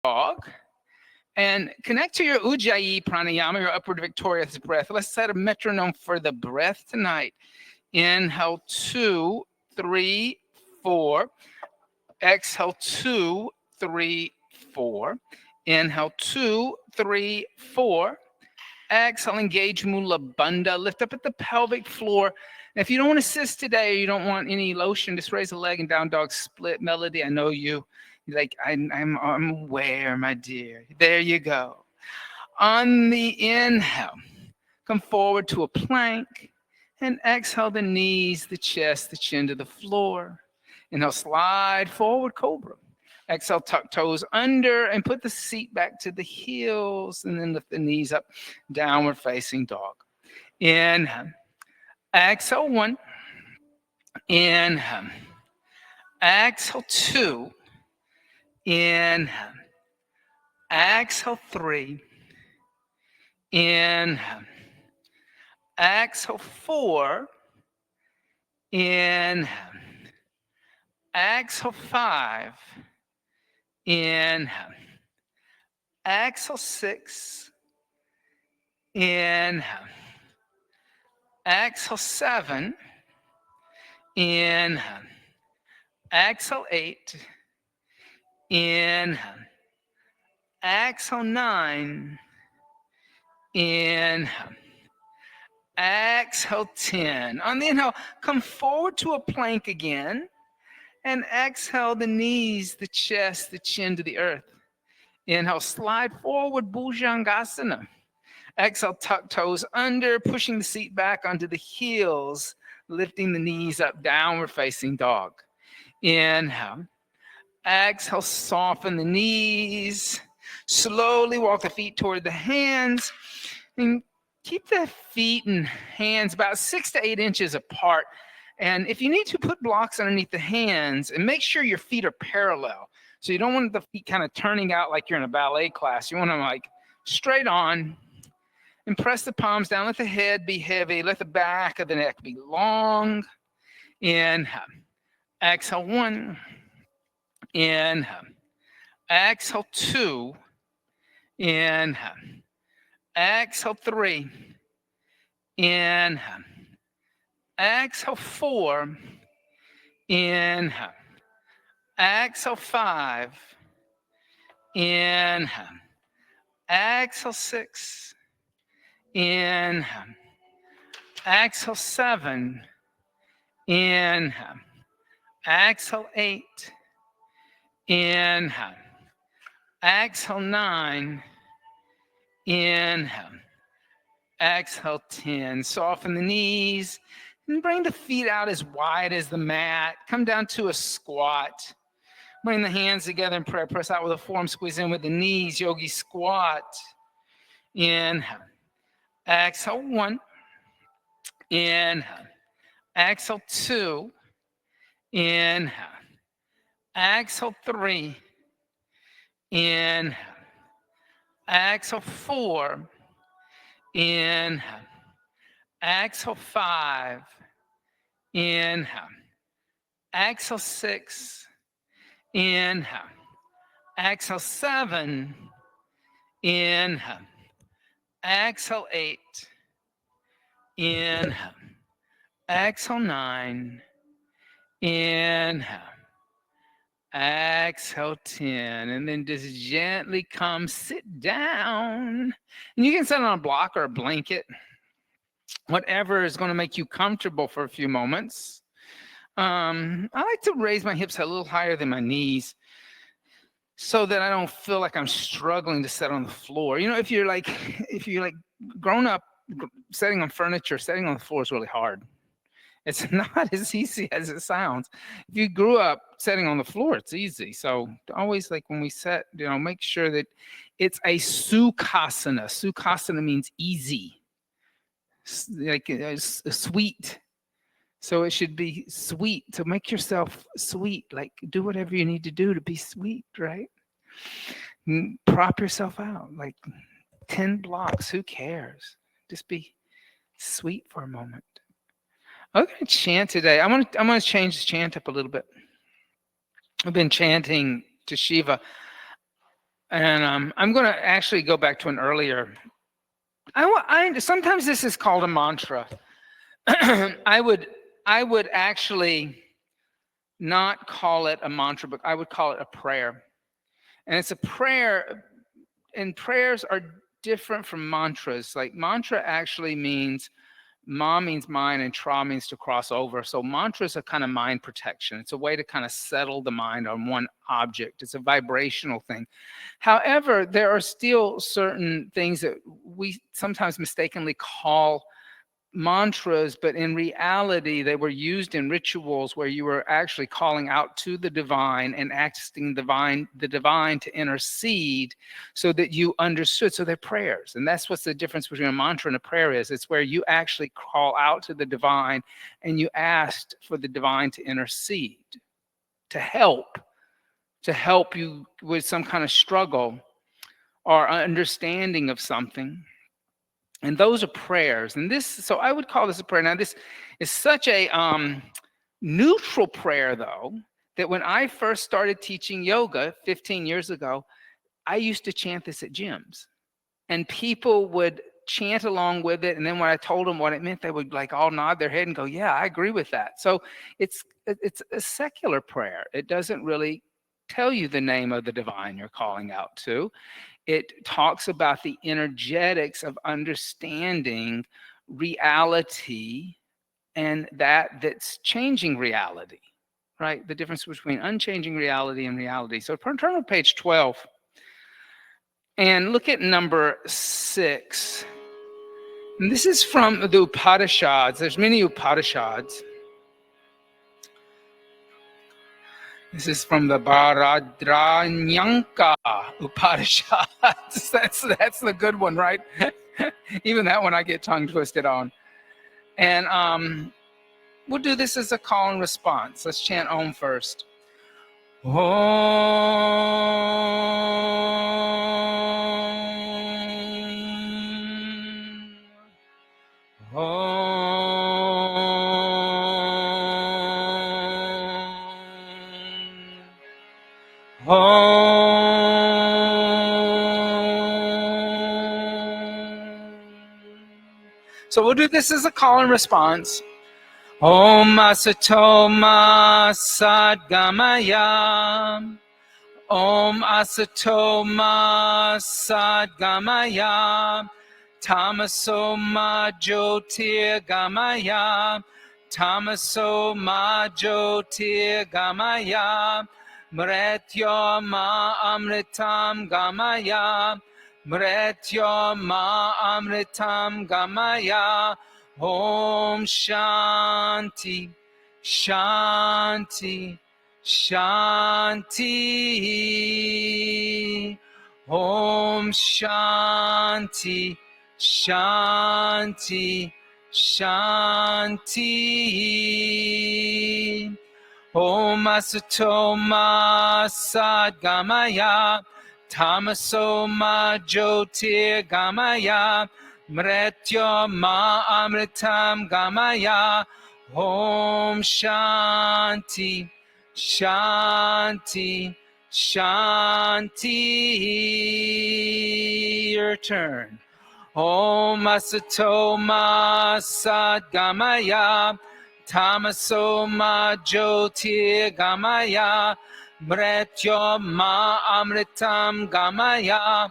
dog. And connect to your Ujjayi pranayama, your upward victorious breath. Let's set a metronome for the breath tonight. Inhale, 2, 3, 4. Exhale, 2, 3, 4. Inhale, 2, 3, 4. Exhale, engage Mula Bandha. Lift up at the pelvic floor. And if you don't want to assist today, or you don't want any lotion, just raise a leg and down dog split. Melody, I know you. Like, I'm aware, my dear. There you go. On the inhale, come forward to a plank. And exhale the knees, the chest, the chin to the floor. Inhale, slide forward, cobra. Exhale, tuck toes under and put the seat back to the heels. And then lift the knees up, downward facing dog. Inhale. Exhale, 1. Inhale. Exhale, 2. Inhale. Exhale, 3. Inhale. Exhale, 4. Inhale. Exhale, 5. Inhale. Exhale, 6. Inhale. Exhale, 7. Inhale. Exhale, 8. Inhale. Exhale, 9. Inhale. Exhale, 10. On the inhale, come forward to a plank again. And exhale the knees, the chest, the chin to the earth. Inhale, slide forward, Bhujangasana. Exhale, tuck toes under, pushing the seat back onto the heels, lifting the knees up, downward facing dog. Inhale. Exhale, soften the knees. Slowly walk the feet toward the hands. And keep the feet and hands about 6 to 8 inches apart. And if you need to, put blocks underneath the hands and make sure your feet are parallel. So you don't want the feet kind of turning out like you're in a ballet class. You want them like straight on. And press the palms down. Let the head be heavy. Let the back of the neck be long. Inhale. Exhale, 1. Inhale. Exhale, 2. Inhale. Exhale, 3. Inhale. Exhale, 4. Inhale. Exhale, 5. Inhale. Exhale, 6. Inhale. Exhale, 7. Inhale. Exhale, 8. Inhale. Exhale, 9. Inhale. Exhale, 10. Soften the knees and bring the feet out as wide as the mat. Come down to a squat. Bring the hands together in prayer. Press out with the forearm. Squeeze in with the knees. Yogi squat. Inhale. Exhale, 1. Inhale. Exhale, 2. Inhale. Exhale, 3. Inhale. Exhale, 4. Inhale. Exhale, 5. Inhale. Exhale, 6. Inhale. Exhale, 7. Inhale. Exhale, 8. Inhale. Exhale, 9. Inhale. Exhale, 10. And then just gently come sit down. And you can sit on a block or a blanket, whatever is going to make you comfortable for a few moments. I like to raise my hips a little higher than my knees so that I don't feel like I'm struggling to sit on the floor. You know, if you're like grown up, sitting on furniture, sitting on the floor is really hard. It's not as easy as it sounds. If you grew up sitting on the floor, it's easy. So always, like when we sit, make sure that it's a sukhasana. Sukhasana means easy, like sweet. So it should be sweet. So make yourself sweet. Like do whatever you need to do to be sweet, right? Prop yourself out. Like 10 blocks. Who cares? Just be sweet for a moment. I'm going to chant today. I'm going to change the chant up a little bit. I've been chanting to Shiva. And I'm going to actually go back to an earlier. Sometimes this is called a mantra. I would actually not call it a mantra, but I would call it a prayer. And it's a prayer, and prayers are different from mantras. Like mantra actually means ma means mind and tra means to cross over. So mantras are kind of mind protection. It's a way to kind of settle the mind on one object. It's a vibrational thing. However, there are still certain things that we sometimes mistakenly call mantras, but in reality, they were used in rituals where you were actually calling out to the divine and asking the divine to intercede so that you understood. So they're prayers. And that's what's the difference between a mantra and a prayer is. It's where you actually call out to the divine and you asked for the divine to intercede, to help you with some kind of struggle or understanding of something. And those are prayers. And so I would call this a prayer. Now, this is such a neutral prayer, though, that when I first started teaching yoga 15 years ago, I used to chant this at gyms. And people would chant along with it. And then when I told them what it meant, they would like all nod their head and go, yeah, I agree with that. So it's a secular prayer. It doesn't really tell you the name of the divine you're calling out to. It talks about the energetics of understanding reality and that's changing reality, right? The difference between unchanging reality and reality. So turn to page 12 and look at number 6. And this is from the Upanishads. There's many Upanishads. This is from the Bharadranyanka Upanishads. That's the good one, right? Even that one I get tongue twisted on. And we'll do this as a call and response. Let's chant Om first. Om. So we'll do this as a call and response. Om Asato Ma Sadgamaya. Om Asato Ma Sadgamaya. Tamaso Ma Jyotirgamaya. Tamaso Ma Jyotirgamaya. Mretyo Ma Amritam Gamaya. Mretyo Ma Amritam Gamaya. Om Shanti, Shanti, Shanti. Om Shanti, Shanti, Shanti. Om Asato Ma Sadgamaya. Tamaso Ma Jyotirgamaya. Mretyo Ma Amritam Gamaya. Om Shanti, Shanti, Shanti. Your turn. Om Asato Ma Sadgamaya. Tamaso Ma Jyotirgamaya. Mretyo Ma Amritam Gamaya.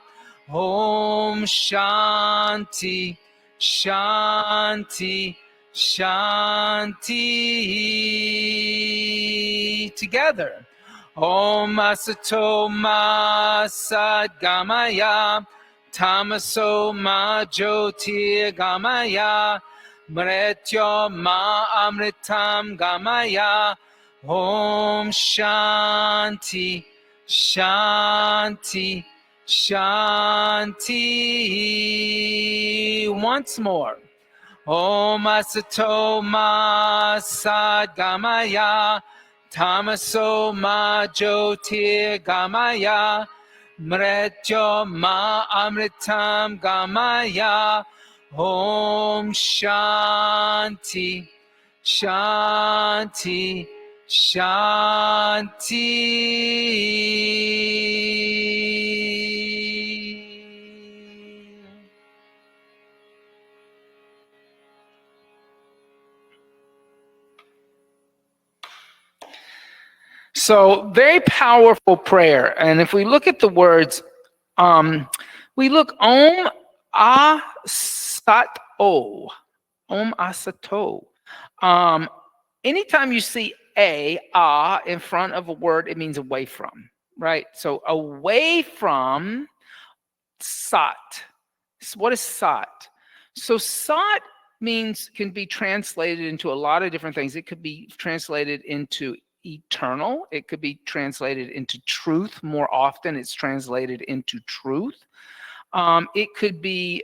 Om Shanti, Shanti, Shanti. Together. Om Asato Ma Sadgamaya. Tamaso Ma Jyotirgamaya. Mretyo Ma Amritam Gamaya. Om Shanti, Shanti, Shanti. Once more. Om Asato Ma Sadgamaya. Tamaso Ma Jyotirgamaya. Mretyo Ma Amritam Gamaya. Om Shanti, Shanti, Shanti. So very powerful prayer. And if we look at the words, we look Om Asat O. Om Asato. Anytime you see in front of a word, it means away from, right? So away from Sat. So what is Sat? So Sat can be translated into a lot of different things. It could be translated into eternal. It could be translated into truth. More often, it's translated into truth. It could be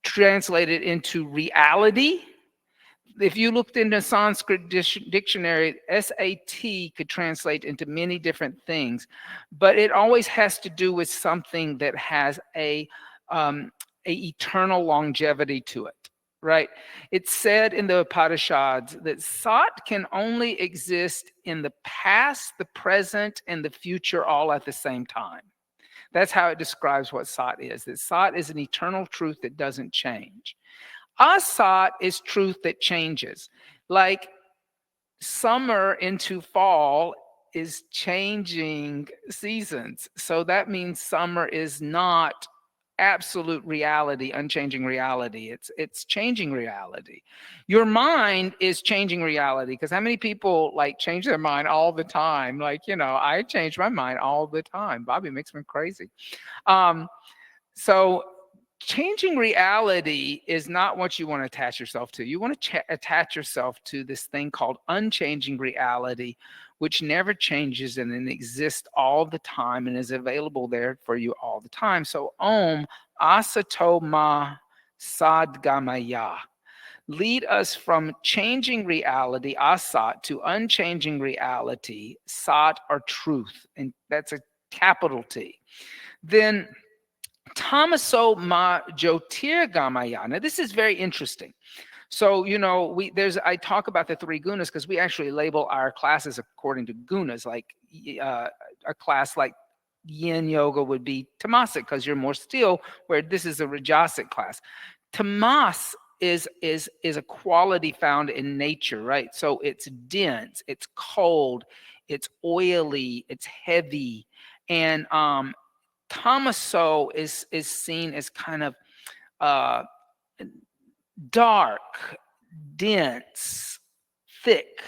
translated into reality. If you looked into Sanskrit dictionary, SAT could translate into many different things, but it always has to do with something that has a eternal longevity to it, right? It's said in the Upanishads that Sat can only exist in the past, the present, and the future all at the same time. That's how it describes what Sat is. That Sat is an eternal truth that doesn't change. Asat is truth that changes. Like summer into fall is changing seasons. So that means summer is not absolute reality, unchanging reality. It's changing reality. Your mind is changing reality, because how many people like change their mind all the time? Like, I change my mind all the time. Bobby makes me crazy. So changing reality is not what you want to attach yourself to. You want to attach yourself to this thing called unchanging reality, which never changes and then exists all the time and is available there for you all the time. So Om Asato Ma Sadgamaya. Lead us from changing reality, Asat, to unchanging reality, Sat, or truth. And that's a capital T. Then Tamaso ma Jyotirgamaya. Now, this is very interesting. So, I talk about the three gunas because we actually label our classes according to gunas. Like a class like yin yoga would be tamasic because you're more still, where this is a rajasic class. Tamas is a quality found in nature, right? So it's dense, it's cold, it's oily, it's heavy, and Tamaso is seen as kind of dark, dense, thick.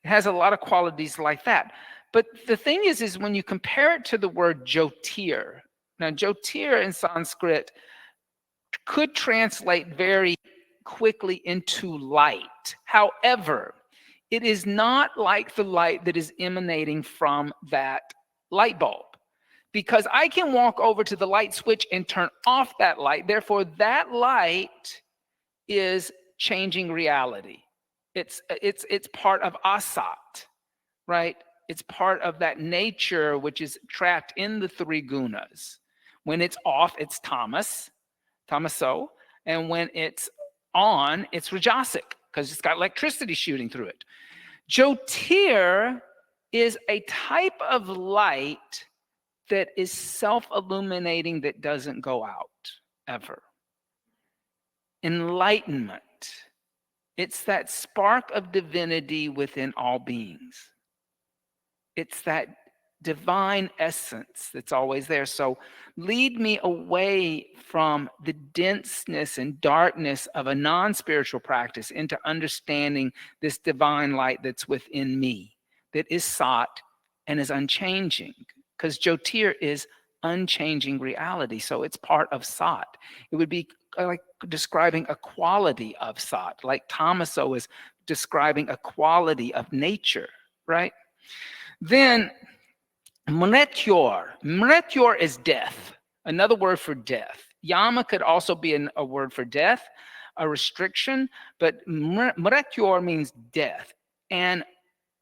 It has a lot of qualities like that. But the thing is when you compare it to the word Jyotir, now Jyotir in Sanskrit could translate very quickly into light. However, it is not like the light that is emanating from that light bulb, because I can walk over to the light switch and turn off that light. Therefore, that light is changing reality. It's part of Asat, right? It's part of that nature which is trapped in the three gunas. When it's off, it's tamaso, and when it's on, it's rajasic, because it's got electricity shooting through it. Jyotir is a type of light that is self-illuminating, that doesn't go out ever. Enlightenment. It's that spark of divinity within all beings. It's that divine essence that's always there. So lead me away from the denseness and darkness of a non-spiritual practice into understanding this divine light that's within me, that is Sat and is unchanging. Because Jyotir is unchanging reality. So it's part of Sat. It would be like describing a quality of Sat, like Tamaso is describing a quality of nature, right? Then Mretyur is death, another word for death. Yama could also be a word for death, a restriction, but Mretyur means death. And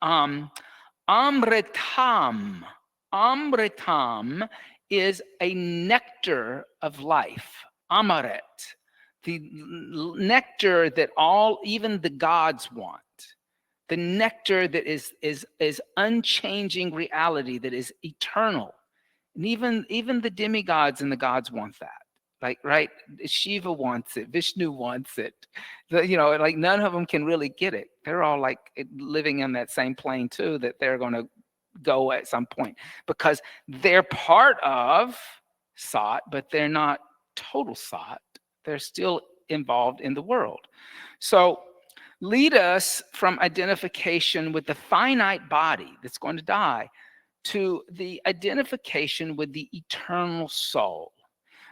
Amritam is a nectar of life. Amaret, the nectar that even the gods want. The nectar that is unchanging reality, that is eternal. And even the demigods and the gods want that. Like, right? Shiva wants it, Vishnu wants it. Like none of them can really get it. they're all like living in that same plane too, that they're going to go at some point, because they're part of Sat, but they're not total Sat. They're still involved in the world. So lead us from identification with the finite body that's going to die to the identification with the eternal soul.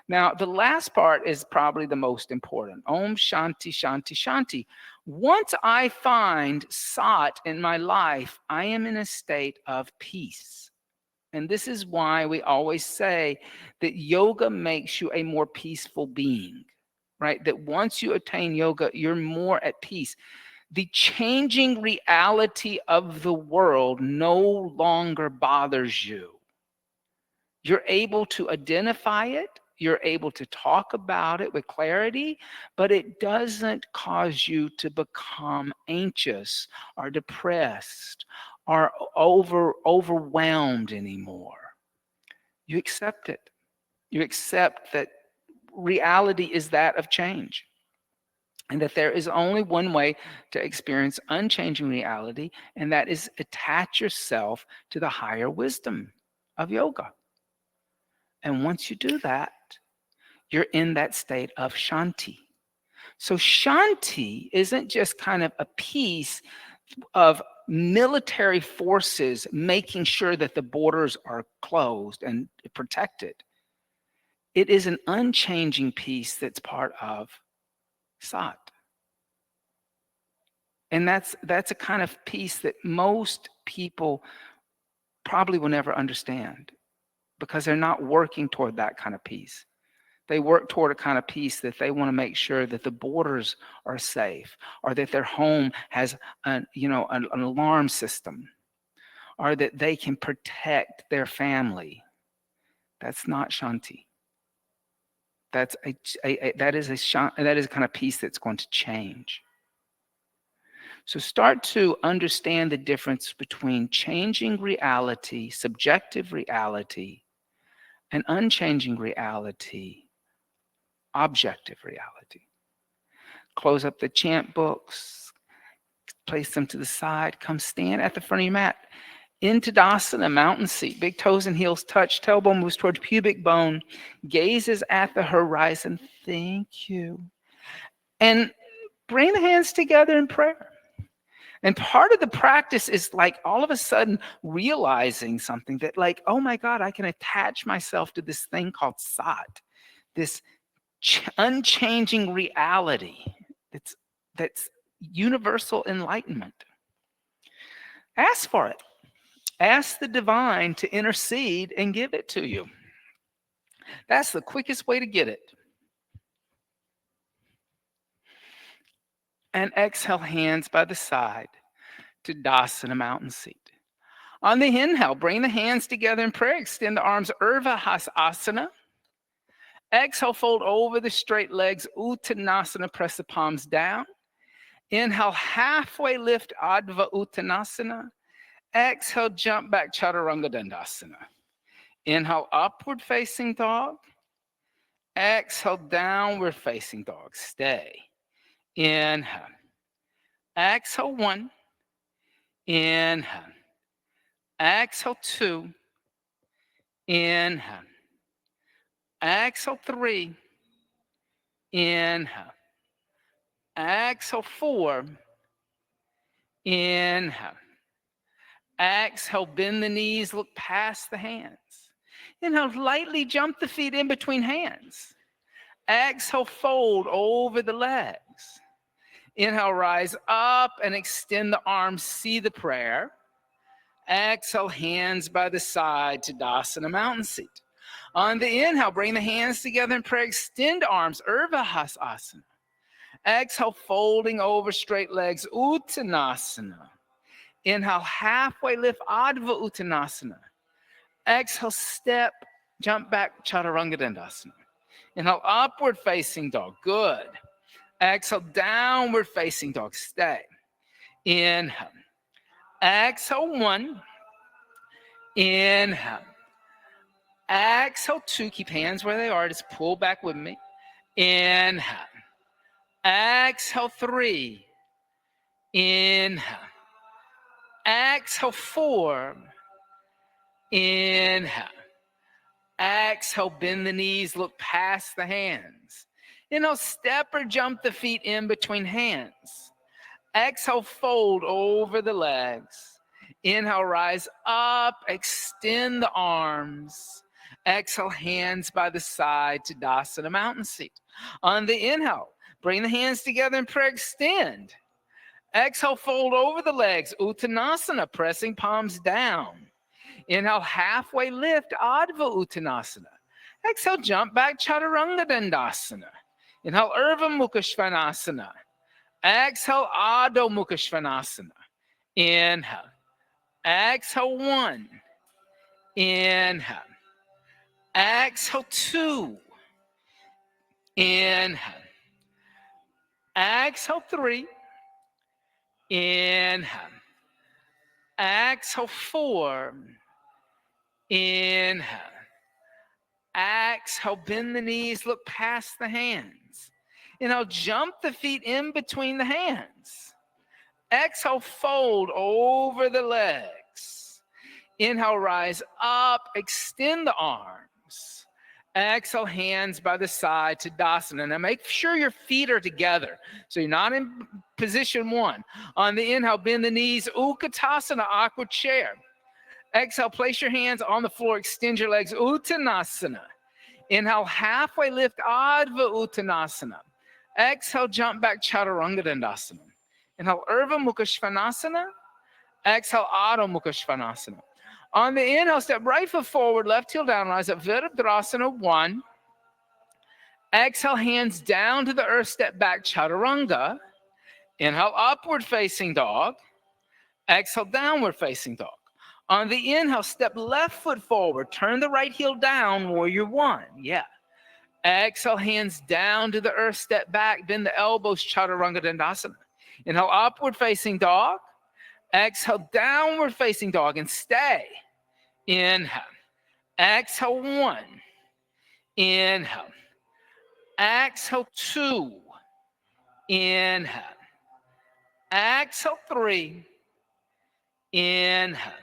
Now, the last part is probably the most important. Om Shanti Shanti Shanti. Once I find Sat in my life, I am in a state of peace. And this is why we always say that yoga makes you a more peaceful being, right? That once you attain yoga, you're more at peace. The changing reality of the world no longer bothers you. You're able to identify it. You're able to talk about it with clarity, but it doesn't cause you to become anxious or depressed or overwhelmed anymore. You accept it. You accept that reality is that of change, and that there is only one way to experience unchanging reality, and that is attach yourself to the higher wisdom of yoga. And once you do that, you're in that state of Shanti. So Shanti isn't just kind of a piece of military forces making sure that the borders are closed and protected. It is an unchanging peace that's part of Sat. And that's a kind of peace that most people probably will never understand, because they're not working toward that kind of peace. They work toward a kind of peace that they want to make sure that the borders are safe, or that their home has an alarm system, or that they can protect their family. That's not Shanti. That is a kind of peace that's going to change. So start to understand the difference between changing reality, subjective reality, and unchanging reality, objective reality. Close up the chant books, place them to the side, come stand at the front of your mat. In Tadasana, mountain seat, big toes and heels touch, tailbone moves toward pubic bone, gazes at the horizon. Thank you. And bring the hands together in prayer. And part of the practice is like all of a sudden realizing something that, like, oh my God, I can attach myself to this thing called Sat, this unchanging reality that's universal enlightenment. Ask for it. Ask the divine to intercede and give it to you. That's the quickest way to get it. And exhale, hands by the side to Dasana, mountain seat. On the inhale, bring the hands together in prayer. Extend the arms, Urdhva Hasana. Exhale, fold over the straight legs, Uttanasana, press the palms down. Inhale, halfway lift, Adva Uttanasana. Exhale, jump back, Chaturanga Dandasana. Inhale, upward facing dog. Exhale, downward facing dog. Stay. Inhale. Exhale, 1. Inhale. Exhale, 2. Inhale. Exhale, 3. Inhale. Exhale, 4. Inhale. Exhale, bend the knees, look past the hands. Inhale, lightly jump the feet in between hands. Exhale, fold over the legs. Inhale, rise up and extend the arms, see the prayer. Exhale, hands by the side to Dasana, mountain seat. On the inhale, bring the hands together in prayer, extend arms, Urdhva Hasana. Exhale, folding over straight legs, Uttanasana. Inhale, halfway lift, Adva Uttanasana. Exhale, step, jump back, Chaturanga Dandasana. Inhale, upward facing dog. Good. Exhale, downward facing dog. Stay. Inhale. Exhale, 1. Inhale. Exhale, 2. Keep hands where they are. Just pull back with me. Inhale. Exhale, 3. Inhale. Exhale, 4. Inhale. Exhale, bend the knees, look past the hands. Inhale, step or jump the feet in between hands. Exhale, fold over the legs. Inhale, rise up, extend the arms. Exhale, hands by the side, Tadasana, mountain seat. On the inhale, bring the hands together in prayer, extend. Exhale, fold over the legs, Uttanasana, pressing palms down. Inhale, halfway lift, Adva Uttanasana. Exhale, jump back, Chaturanga Dandasana. Inhale, Urdhva Mukha Svanasana. Exhale, Adho Mukha Svanasana. Inhale. Exhale, 1. Inhale. Exhale, 2. Inhale. Exhale, 3. Inhale. Exhale, 4. Inhale. Exhale, bend the knees, look past the hands. Inhale, jump the feet in between the hands. Exhale, fold over the legs. Inhale, rise up, extend the arms. Exhale, hands by the side, Tadasana. Now make sure your feet are together, so you're not in position 1. On the inhale, bend the knees, Utkatasana, awkward chair. Exhale, place your hands on the floor, extend your legs, Uttanasana. Inhale, halfway lift, Adva Uttanasana. Exhale, jump back, Chaturanga Dandasana. Inhale, Urdhva Mukha Svanasana. Exhale, Adho Mukha Svanasana. On the inhale, step right foot forward, left heel down, rise up, Virabhadrasana, 1. Exhale, hands down to the earth, step back, Chaturanga. Inhale, upward facing dog. Exhale, downward facing dog. On the inhale, step left foot forward, turn the right heel down, warrior 1. Yeah. Exhale, hands down to the earth, step back, bend the elbows, Chaturanga Dandasana. Inhale, upward facing dog. Exhale, downward facing dog, and stay. Inhale. Exhale, 1. Inhale. Exhale, 2. Inhale. Exhale, 3. Inhale.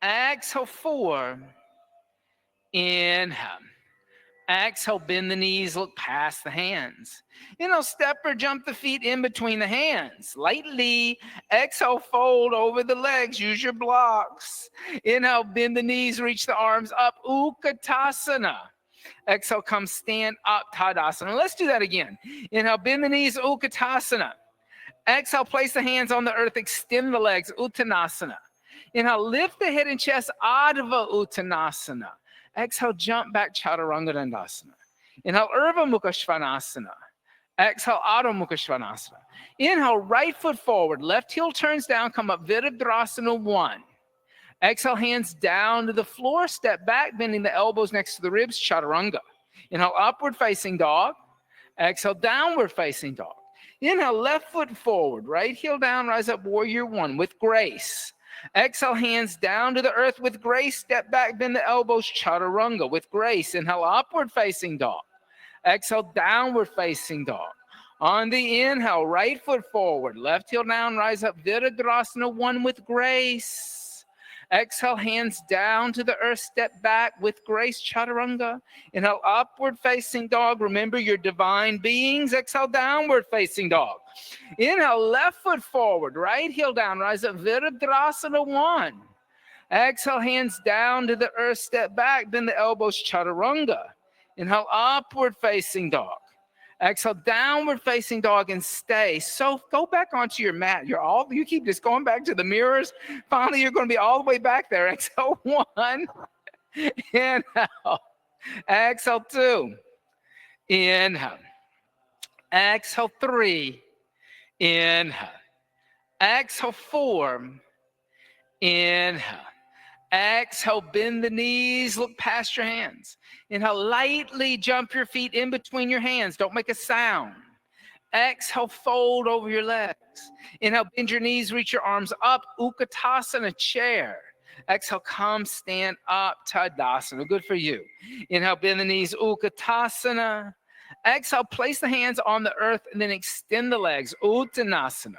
Exhale, 4. Inhale. Exhale, bend the knees, look past the hands. Inhale, step or jump the feet in between the hands. Lightly. Exhale, fold over the legs. Use your blocks. Inhale, bend the knees, reach the arms up. Utkatasana. Exhale, come stand up, Tadasana. Let's do that again. Inhale, bend the knees, Utkatasana. Exhale, place the hands on the earth, extend the legs, Uttanasana. Inhale, lift the head and chest, Adva Uttanasana. Exhale, jump back, Chaturanga Dandasana. Inhale, Urdhva Mukha Svanasana. Exhale, Adho Mukha Svanasana. Inhale, right foot forward, left heel turns down, come up, Virabhadrasana, 1. Exhale, hands down to the floor, step back, bending the elbows next to the ribs, Chaturanga. Inhale, upward facing dog. Exhale, downward facing dog. Inhale, left foot forward, right heel down, rise up, warrior 1 with grace. Exhale, hands down to the earth with grace. Step back, bend the elbows, Chaturanga with grace. Inhale, upward facing dog. Exhale, downward facing dog. On the inhale, right foot forward, left heel down, rise up, Virabhadrasana, 1 with grace. Exhale, hands down to the earth, step back with grace, Chaturanga. Inhale, upward facing dog. Remember your divine beings. Exhale, downward facing dog. Inhale, left foot forward, right heel down, rise up, Virabhadrasana, 1. Exhale, hands down to the earth, step back, bend the elbows, Chaturanga. Inhale, upward facing dog. Exhale, downward facing dog, and stay. So go back onto your mat. You keep just going back to the mirrors. Finally, you're going to be all the way back there. Exhale, 1. Inhale. Exhale, 2. Inhale. Exhale, 3. Inhale. Exhale, 4. Inhale. Exhale, bend the knees, look past your hands. Inhale, lightly jump your feet in between your hands. Don't make a sound. Exhale, fold over your legs. Inhale, bend your knees, reach your arms up. Utkatasana, chair. Exhale, come stand up, Tadasana. Good for you. Inhale, bend the knees, Utkatasana. Exhale, place the hands on the earth and then extend the legs, Uttanasana.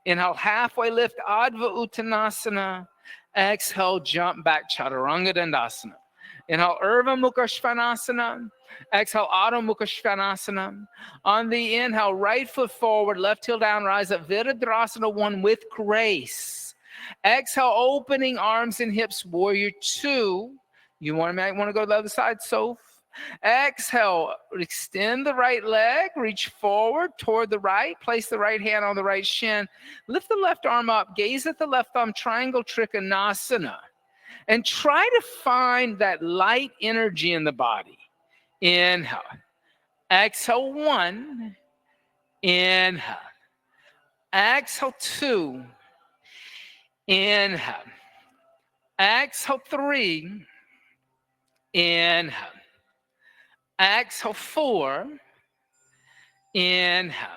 Inhale, halfway lift, Adva Uttanasana. Exhale, jump back, Chaturanga Dandasana. Inhale, Urdhva Mukha Svanasana. Exhale, Adho Mukha Svanasana. On the inhale, right foot forward, left heel down, rise up, Virabhadrasana 1 with grace. Exhale, opening arms and hips, Warrior 2. You might want to go to the other side, Soph. Exhale, extend the right leg, reach forward toward the right, place the right hand on the right shin, lift the left arm up, gaze at the left thumb, triangle trikonasana, and try to find that light energy in the body. Inhale. Exhale, 1. Inhale. Exhale, 2. Inhale. Exhale, 3. Inhale. Exhale, 4. Inhale.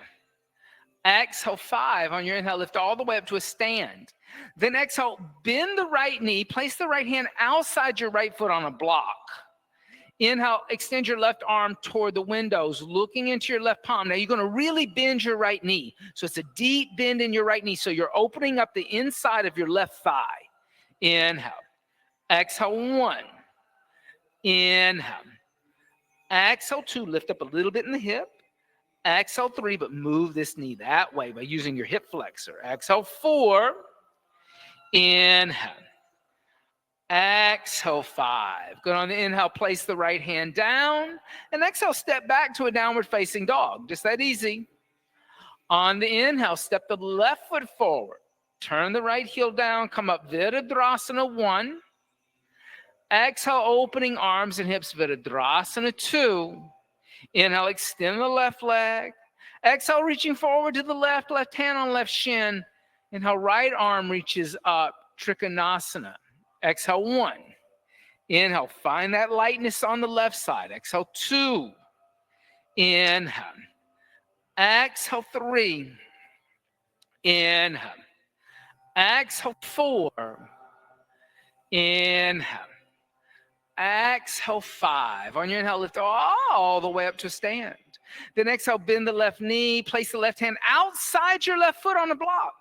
Exhale, 5. On your inhale, lift all the way up to a stand. Then exhale, bend the right knee, place the right hand outside your right foot on a block. Inhale, extend your left arm toward the windows, looking into your left palm. Now you're going to really bend your right knee. So it's a deep bend in your right knee. So you're opening up the inside of your left thigh. Inhale. Exhale, 1. Inhale. Exhale, 2. Lift up a little bit in the hip. Exhale, 3, but move this knee that way by using your hip flexor. Exhale, 4. Inhale. Exhale, 5. Good. On the inhale, place the right hand down. And exhale, step back to a downward facing dog. Just that easy. On the inhale, step the left foot forward. Turn the right heel down. Come up, Virabhadrasana 1. Exhale, opening arms and hips, Virabhadrasana 2. Inhale, extend the left leg. Exhale, reaching forward to the left, left hand on left shin. Inhale, right arm reaches up, Trikonasana. Exhale, 1. Inhale, find that lightness on the left side. Exhale, 2. Inhale. Exhale, 3. Inhale. Exhale, 4. Inhale. Exhale, 5. On your inhale, lift all the way up to a stand. Then exhale, bend the left knee, place the left hand outside your left foot on the block.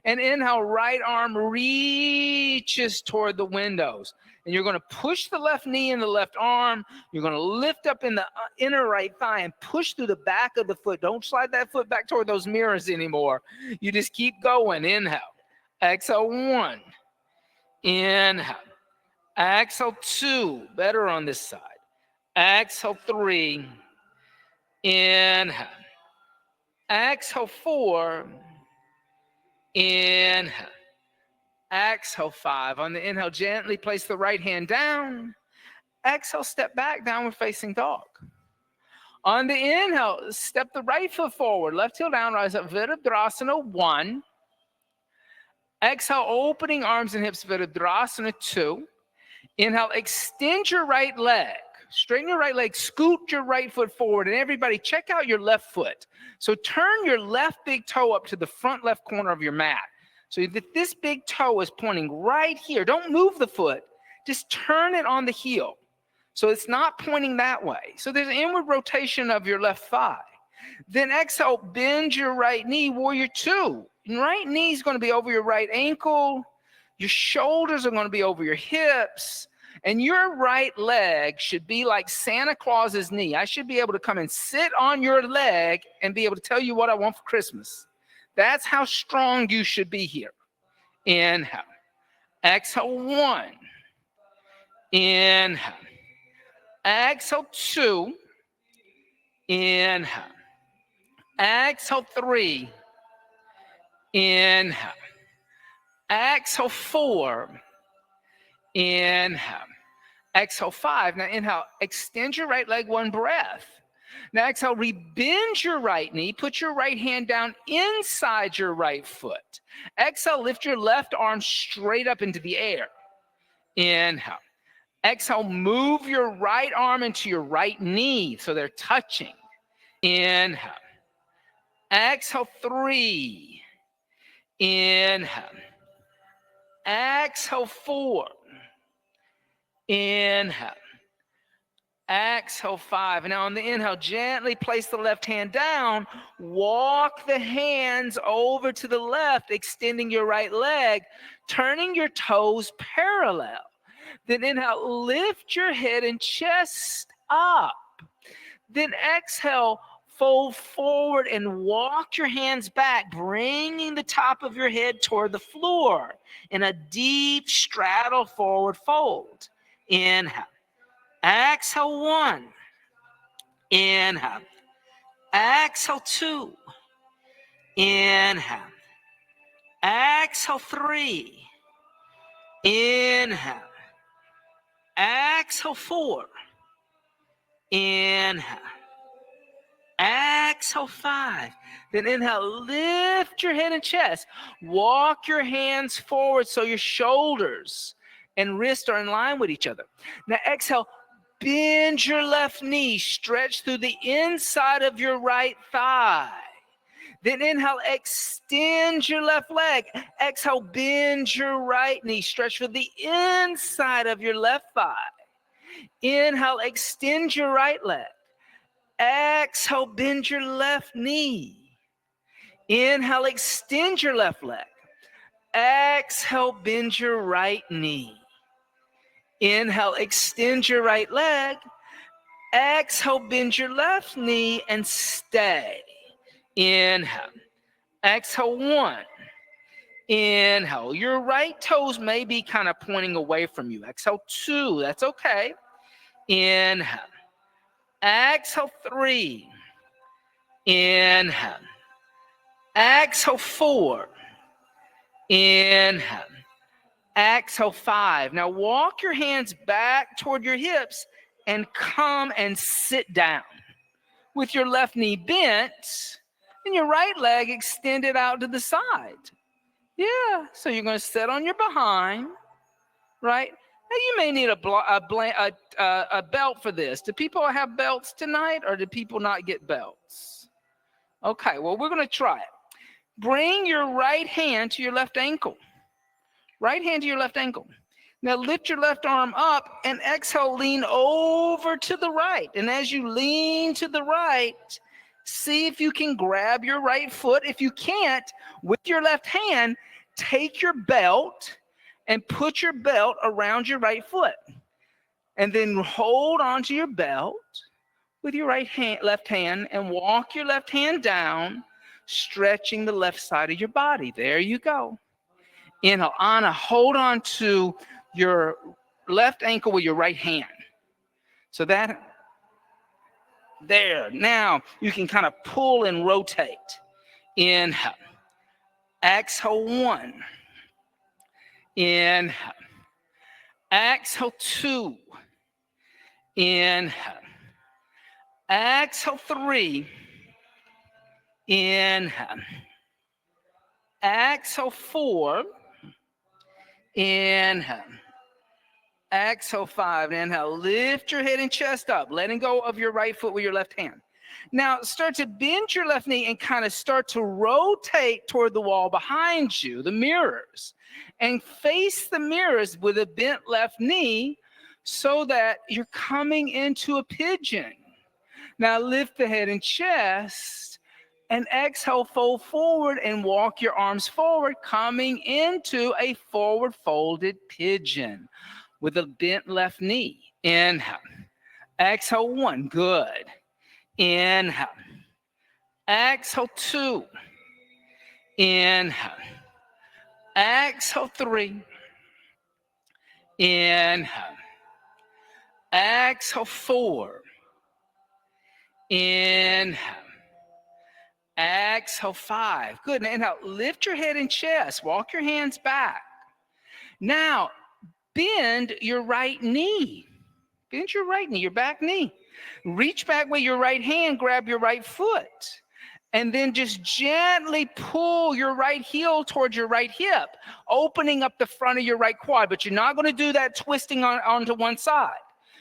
And inhale, right arm reaches toward the windows. And you're going to push the left knee in the left arm. You're going to lift up in the inner right thigh and push through the back of the foot. Don't slide that foot back toward those mirrors anymore. You just keep going. Inhale. Exhale, 1. Inhale. Exhale, 2. Better on this side. Exhale, 3. Inhale. Exhale, 4. Inhale. Exhale, 5. On the inhale, gently place the right hand down. Exhale, step back, downward facing dog. On the inhale, step the right foot forward, left heel down, rise up, Virabhadrasana 1. Exhale, opening arms and hips, Virabhadrasana 2. Inhale, extend your right leg. Straighten your right leg, scoot your right foot forward. And everybody, check out your left foot. So turn your left big toe up to the front left corner of your mat. So that this big toe is pointing right here. Don't move the foot. Just turn it on the heel. So it's not pointing that way. So there's an inward rotation of your left thigh. Then exhale, bend your right knee, Warrior 2. And right knee is going to be over your right ankle. Your shoulders are going to be over your hips. And your right leg should be like Santa Claus's knee. I should be able to come and sit on your leg and be able to tell you what I want for Christmas. That's how strong you should be here. Inhale. Exhale, 1. Inhale. Exhale, 2. Inhale. Exhale, 3. Inhale. Exhale, 4. Inhale. Exhale, 5. Now inhale, extend your right leg 1 breath. Now exhale, rebend your right knee. Put your right hand down inside your right foot. Exhale, lift your left arm straight up into the air. Inhale. Exhale, move your right arm into your right knee so they're touching. Inhale. Exhale, 3. Inhale. Exhale, 4. Inhale. Exhale, 5. And now on the inhale, gently place the left hand down. Walk the hands over to the left, extending your right leg, turning your toes parallel. Then inhale, lift your head and chest up. Then exhale, fold forward and walk your hands back, bringing the top of your head toward the floor in a deep straddle forward fold. Inhale. Exhale, 1. Inhale. Exhale, 2. Inhale. Exhale, 3. Inhale. Exhale, 4. Inhale. Exhale, 5. Then inhale, lift your head and chest. Walk your hands forward so your shoulders and wrists are in line with each other. Now exhale, bend your left knee, stretch through the inside of your right thigh. Then inhale, extend your left leg. Exhale, bend your right knee, stretch through the inside of your left thigh. Inhale, extend your right leg. Exhale, bend your left knee. Inhale, extend your left leg. Exhale, bend your right knee. Inhale, extend your right leg. Exhale, bend your left knee and stay. Inhale. Exhale, 1. Inhale. Your right toes may be kind of pointing away from you. Exhale, 2. That's okay. Inhale. Exhale, 3. Inhale. Exhale, 4. Inhale. Exhale, 5. Now walk your hands back toward your hips and come and sit down with your left knee bent and your right leg extended out to the side. Yeah, so you're going to sit on your behind, right? Now you may need a belt for this. Do people have belts tonight, or do people not get belts? Okay, well, we're going to try it. Bring your right hand to your left ankle. Right hand to your left ankle. Now lift your left arm up and exhale, lean over to the right. And as you lean to the right, see if you can grab your right foot. If you can't, with your left hand, take your belt and put your belt around your right foot. And then hold onto your belt with your left hand and walk your left hand down, stretching the left side of your body. There you go. Inhale, Anna, hold on to your left ankle with your right hand. So that, there. Now you can kind of pull and rotate. Inhale. Exhale, 1. Inhale. Exhale, 2. Inhale. Exhale, 3. Inhale. Exhale, 4. Inhale. Exhale, 5. Inhale. Lift your head and chest up, letting go of your right foot with your left hand. Now start to bend your left knee and kind of start to rotate toward the wall behind you, the mirrors, and face the mirrors with a bent left knee so that you're coming into a pigeon. Now lift the head and chest and exhale, fold forward and walk your arms forward, coming into a forward folded pigeon with a bent left knee. Inhale. Exhale, 1. Good. Inhale. Exhale, 2. Inhale. Exhale, 3. Inhale. Exhale, 4. Inhale. Exhale, 5. Good. Now inhale. Lift your head and chest. Walk your hands back. Now, bend your right knee. Bend your right knee, your back knee. Reach back with your right hand, grab your right foot, and then just gently pull your right heel towards your right hip, opening up the front of your right quad. But you're not going to do that twisting onto one side.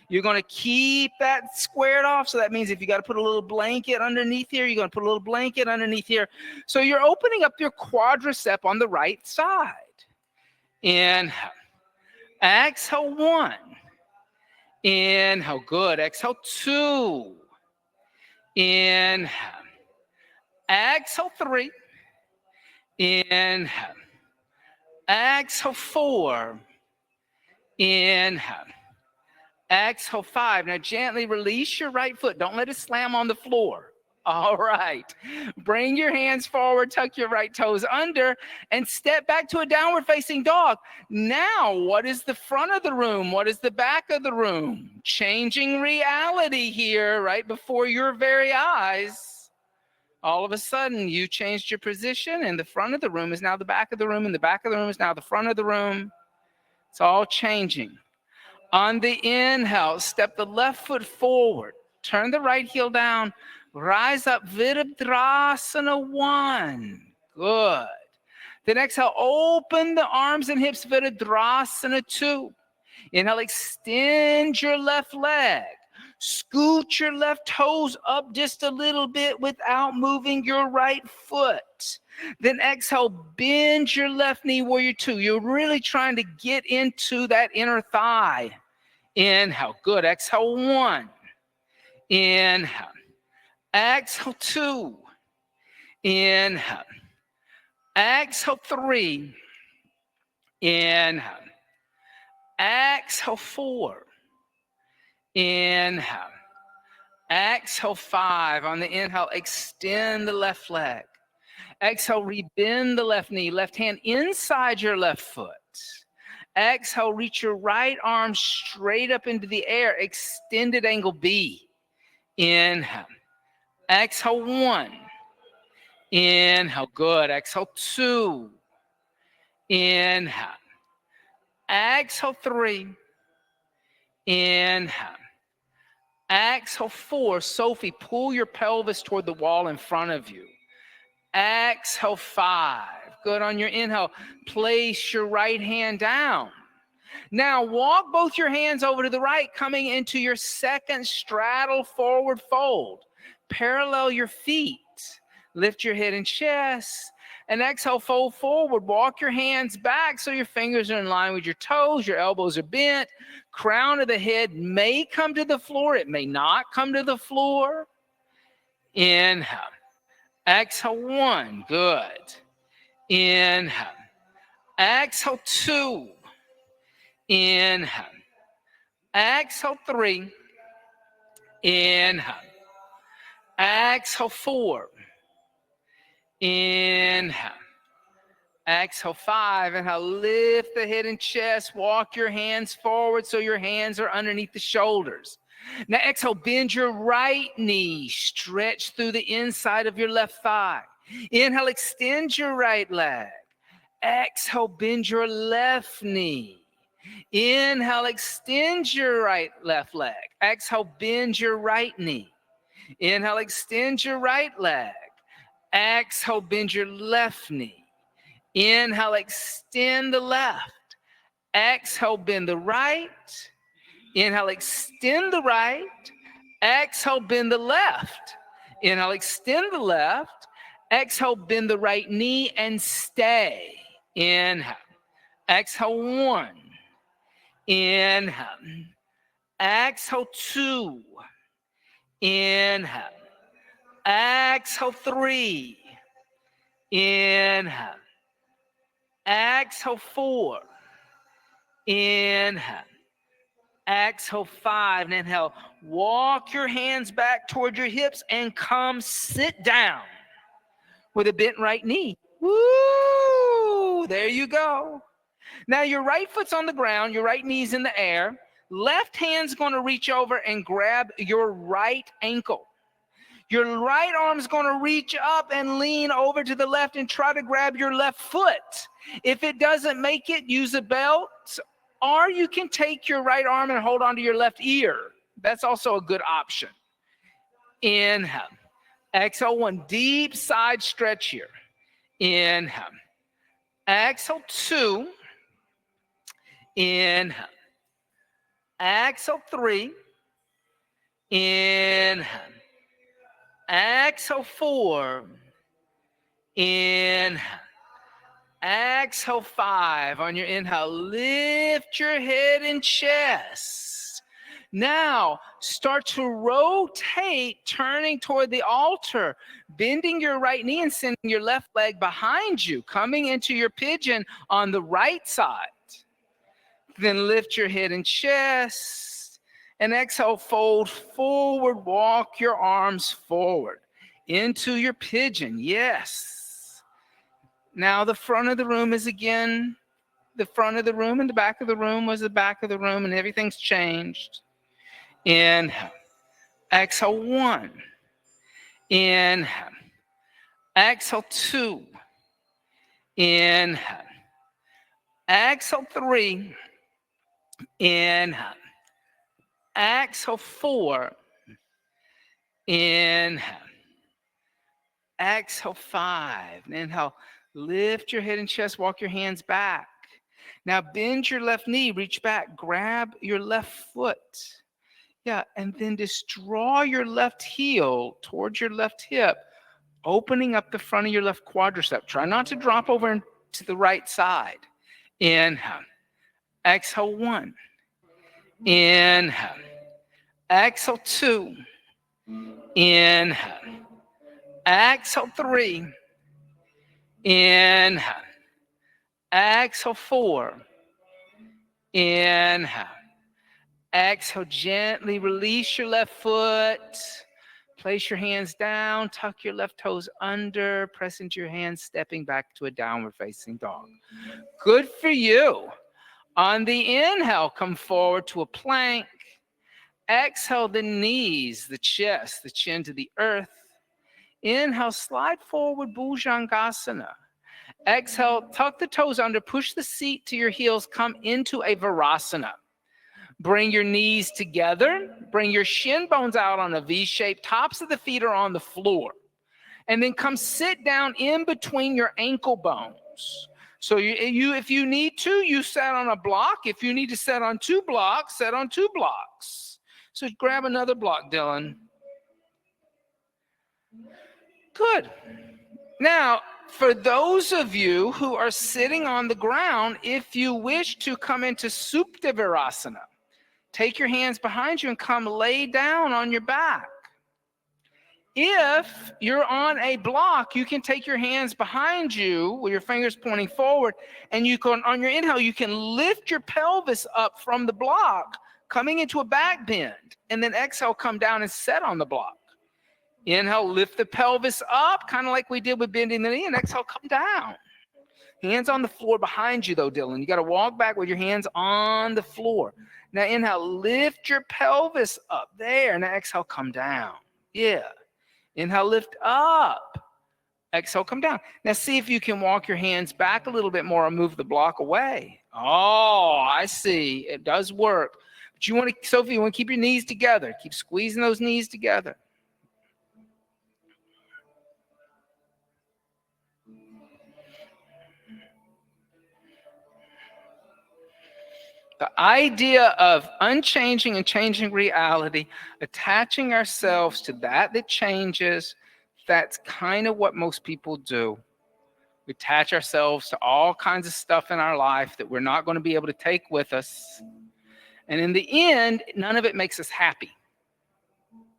You're going to keep that squared off. So that means if you got to put a little blanket underneath here, you're going to put a little blanket underneath here. So you're opening up your quadricep on the right side. Inhale. Exhale, 1. Inhale, good. Exhale, 2. Inhale. Exhale, 3. Inhale. Exhale, 4. Inhale. Exhale, 5. Now gently release your right foot. Don't let it slam on the floor. All right. Bring your hands forward, tuck your right toes under, and step back to a downward facing dog. Now, what is the front of the room? What is the back of the room? Changing reality here right before your very eyes. All of a sudden, you changed your position, and the front of the room is now the back of the room, and the back of the room is now the front of the room. It's all changing. On the inhale, step the left foot forward. Turn the right heel down. Rise up, Virabhadrasana 1. Good. Then exhale, open the arms and hips, Virabhadrasana 2. Inhale, extend your left leg. Scoot your left toes up just a little bit without moving your right foot. Then exhale, bend your left knee, warrior 2. You're really trying to get into that inner thigh. Inhale, good. Exhale, 1. Inhale. Exhale, 2. Inhale. Exhale, 3. Inhale. Exhale, 4. Inhale. Exhale, 5. On the inhale, extend the left leg. Exhale, rebend the left knee. Left hand inside your left foot. Exhale, reach your right arm straight up into the air. Extended angle B. Inhale. Exhale, 1. Inhale, good. Exhale, 2. Inhale. Exhale, 3. Inhale. Exhale, 4. Sophie, pull your pelvis toward the wall in front of you. Exhale, 5. Good. On your inhale, place your right hand down. Now walk both your hands over to the right, coming into your second straddle forward fold. Parallel your feet. Lift your head and chest. And exhale, fold forward. Walk your hands back so your fingers are in line with your toes. Your elbows are bent. Crown of the head may come to the floor. It may not come to the floor. Inhale. Exhale, 1. Good. Inhale. Exhale, 2. Inhale. Exhale, 3. Inhale. Exhale, 4. Inhale. Exhale, 5. Inhale, lift the head and chest. Walk your hands forward so your hands are underneath the shoulders. Now exhale, bend your right knee. Stretch through the inside of your left thigh. Inhale, extend your right leg. Exhale, bend your left knee. Inhale, extend your left leg. Exhale, bend your right knee. Inhale, extend your right leg. Exhale, bend your left knee. Inhale, extend the left. Exhale, bend the right. Inhale, extend the right. Exhale, bend the left. Inhale, extend the left. Exhale, bend the right knee and stay. Inhale. Exhale, 1. Inhale. Exhale, 2. Inhale. Exhale, 3. Inhale. Exhale, 4. Inhale. Exhale, 5. And inhale. Walk your hands back toward your hips and come sit down with a bent right knee. Woo! There you go. Now your right foot's on the ground, your right knee's in the air. Left hand's going to reach over and grab your right ankle. Your right arm's going to reach up and lean over to the left and try to grab your left foot. If it doesn't make it, use a belt, or you can take your right arm and hold onto your left ear. That's also a good option. Inhale. Exhale, 1. Deep side stretch here. Inhale. Exhale, 2. Inhale. Exhale, 3. Inhale. Exhale, 4. Inhale. Exhale, 5. On your inhale, lift your head and chest. Now, start to rotate, turning toward the altar, bending your right knee and sending your left leg behind you, coming into your pigeon on the right side. Then lift your head and chest, and exhale, fold forward, walk your arms forward into your pigeon. Yes. Now the front of the room is again the front of the room, and the back of the room was the back of the room, and everything's changed. Inhale. Exhale, 1. Inhale. Exhale, 2. Inhale. Exhale, 3. Inhale. Exhale, 4. Inhale. Exhale, 5. Inhale. Lift your head and chest. Walk your hands back. Now bend your left knee. Reach back. Grab your left foot. Yeah, and then just draw your left heel towards your left hip, opening up the front of your left quadricep. Try not to drop over to the right side. Inhale. Exhale, 1. Inhale. Exhale, 2. Inhale. Exhale, 3. Inhale. Exhale, 4. Inhale. Exhale, gently release your left foot. Place your hands down, tuck your left toes under, press into your hands, stepping back to a downward facing dog. Good for you. On the inhale, come forward to a plank. Exhale, the knees, the chest, the chin to the earth. Inhale, slide forward, Bhujangasana. Exhale, tuck the toes under, push the seat to your heels, come into a Virasana. Bring your knees together, bring your shin bones out on a V shape, tops of the feet are on the floor. And then come sit down in between your ankle bones. So if you need to, you sit on a block. If you need to sit on 2 blocks, sit on 2 blocks. So grab another block, Dylan. Good. Now, for those of you who are sitting on the ground, if you wish to come into Supta Virasana, take your hands behind you and come lay down on your back. If you're on a block, you can take your hands behind you with your fingers pointing forward, and you can, on your inhale, you can lift your pelvis up from the block, coming into a back bend, and then exhale, come down and set on the block. Inhale, lift the pelvis up, kind of like we did with bending the knee, and exhale, come down. Hands on the floor behind you, though, Dylan. You got to walk back with your hands on the floor. Now, inhale, lift your pelvis up there. Now, exhale, come down. Yeah. Inhale, lift up. Exhale, come down. Now, see if you can walk your hands back a little bit more and move the block away. Oh, I see. It does work. But you want to, Sophie, you want to keep your knees together. Keep squeezing those knees together. The idea of unchanging and changing reality, attaching ourselves to that changes, that's kind of what most people do. We attach ourselves to all kinds of stuff in our life that we're not going to be able to take with us. And in the end, none of it makes us happy.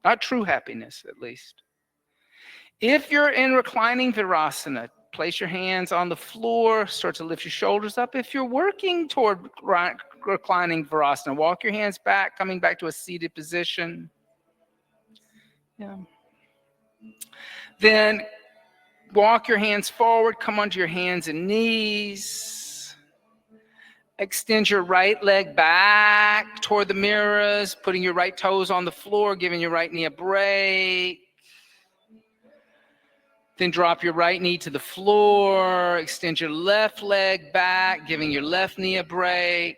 Not true happiness, at least. If you're in reclining Virasana, place your hands on the floor, start to lift your shoulders up. If you're working toward reclining Virasana, walk your hands back, coming back to a seated position. Yeah. Then walk your hands forward, come onto your hands and knees. Extend your right leg back toward the mirrors, putting your right toes on the floor, giving your right knee a break. Then drop your right knee to the floor, extend your left leg back, giving your left knee a break.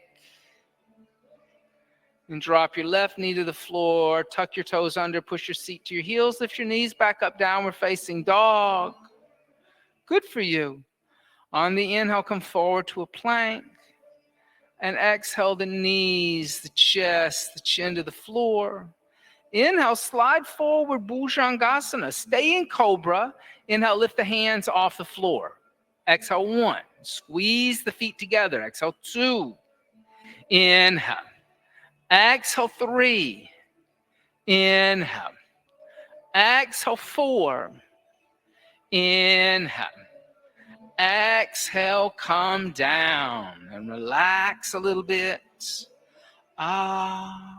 And drop your left knee to the floor, tuck your toes under, push your seat to your heels, lift your knees back up, downward facing dog. Good for you. On the inhale, come forward to a plank. And exhale, the knees, the chest, the chin to the floor. Inhale, slide forward, Bhujangasana. Stay in Cobra. Inhale, lift the hands off the floor. Exhale, 1. Squeeze the feet together. Exhale, 2. Inhale. Exhale 3. Inhale. Exhale 4. Inhale. Exhale, come down and relax a little bit. Ah.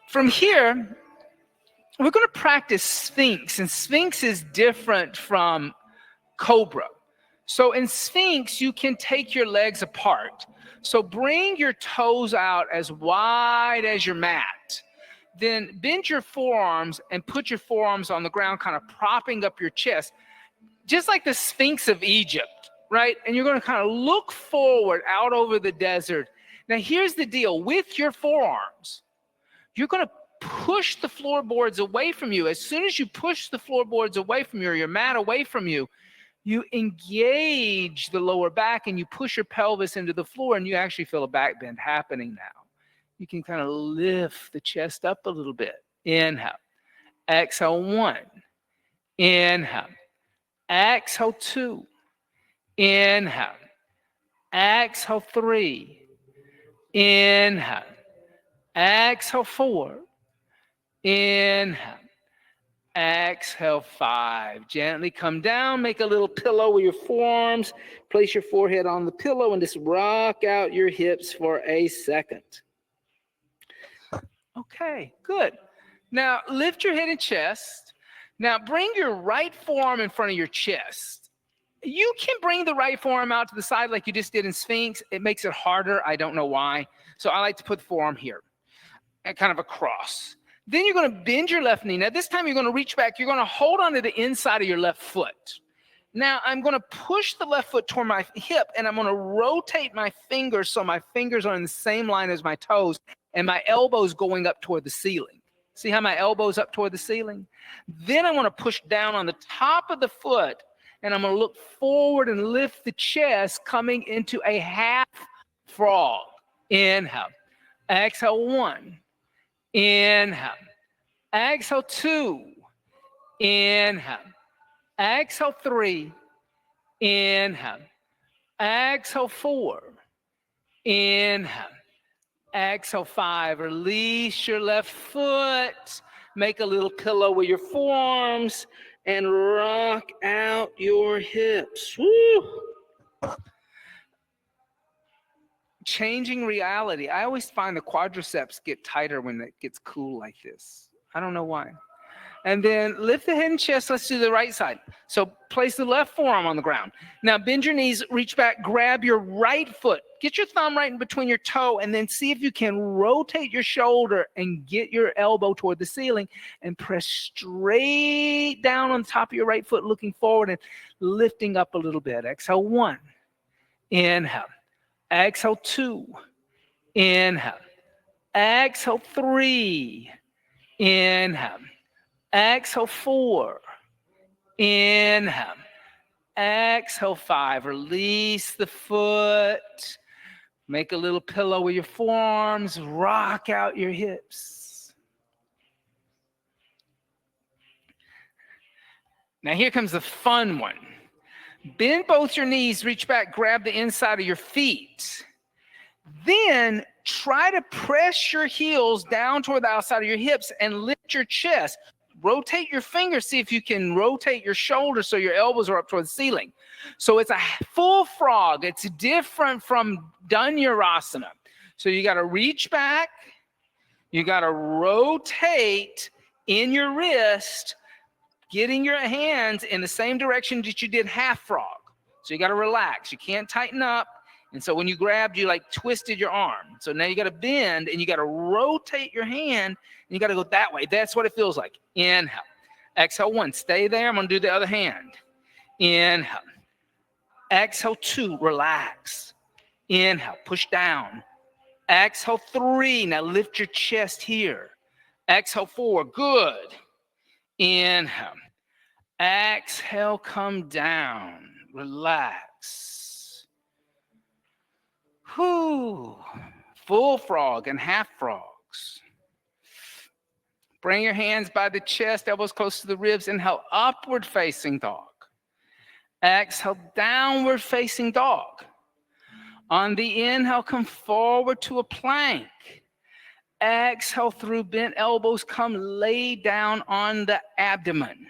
From here, we're going to practice Sphinx, and Sphinx is different from Cobra. So in Sphinx, you can take your legs apart. So bring your toes out as wide as your mat. Then bend your forearms and put your forearms on the ground, kind of propping up your chest, just like the Sphinx of Egypt, right? And you're going to kind of look forward out over the desert. Now, here's the deal. With your forearms, you're going to push the floorboards away from you. As soon as you push the floorboards away from you or your mat away from you, you engage the lower back and you push your pelvis into the floor, and you actually feel a back bend happening now. You can kind of lift the chest up a little bit. Inhale. Exhale 1. Inhale. Exhale 2. Inhale. Exhale 3. Inhale. Exhale 4. Inhale. Exhale 5. Gently come down. Make a little pillow with your forearms. Place your forehead on the pillow and just rock out your hips for a second. Okay, good. Now lift your head and chest. Now bring your right forearm in front of your chest. You can bring the right forearm out to the side like you just did in Sphinx. It makes it harder. I don't know why. So I like to put the forearm here and kind of across. Then you're going to bend your left knee. Now this time you're going to reach back. You're going to hold onto the inside of your left foot. Now I'm going to push the left foot toward my hip, and I'm going to rotate my fingers so my fingers are in the same line as my toes, and my elbows going up toward the ceiling. See how my elbow's up toward the ceiling? Then I'm going to push down on the top of the foot, and I'm going to look forward and lift the chest, coming into a half frog. Inhale. Exhale 1. Inhale. Exhale 2. Inhale. Exhale 3. Inhale. Exhale 4. Inhale. Exhale 5. Release your left foot. Make a little pillow with your forearms and rock out your hips. Woo! Changing reality. I always find the quadriceps get tighter when it gets cool like this. I don't know why. And then lift the head and chest. Let's do the right side. So place the left forearm on the ground. Now bend your knees, reach back, grab your right foot. Get your thumb right in between your toe, and then see if you can rotate your shoulder and get your elbow toward the ceiling and press straight down on top of your right foot, looking forward and lifting up a little bit. Exhale 1. Inhale. Exhale 2. Inhale. Exhale 3. Inhale. Exhale 4. Inhale. Exhale 5. Release the foot. Make a little pillow with your forearms. Rock out your hips. Now here comes the fun one. Bend both your knees, reach back, grab the inside of your feet. Then try to press your heels down toward the outside of your hips and lift your chest. Rotate your fingers. See if you can rotate your shoulders so your elbows are up toward the ceiling. So it's a full frog. It's different from Dhanurasana. So you got to reach back. You got to rotate in your wrist, getting your hands in the same direction that you did half frog. So you got to relax. You can't tighten up. And so when you grabbed, you like twisted your arm. So now you got to bend and you got to rotate your hand, and you got to go that way. That's what it feels like. Inhale. Exhale 1. Stay there. I'm going to do the other hand. Inhale. Exhale 2. Relax. Inhale. Push down. Exhale 3. Now lift your chest here. Exhale 4. Good. Inhale. Exhale, come down. Relax. Whew. Full frog and half frogs. Bring your hands by the chest, elbows close to the ribs. Inhale, upward facing dog. Exhale, downward facing dog. On the inhale, come forward to a plank. Exhale through bent elbows, come lay down on the abdomen.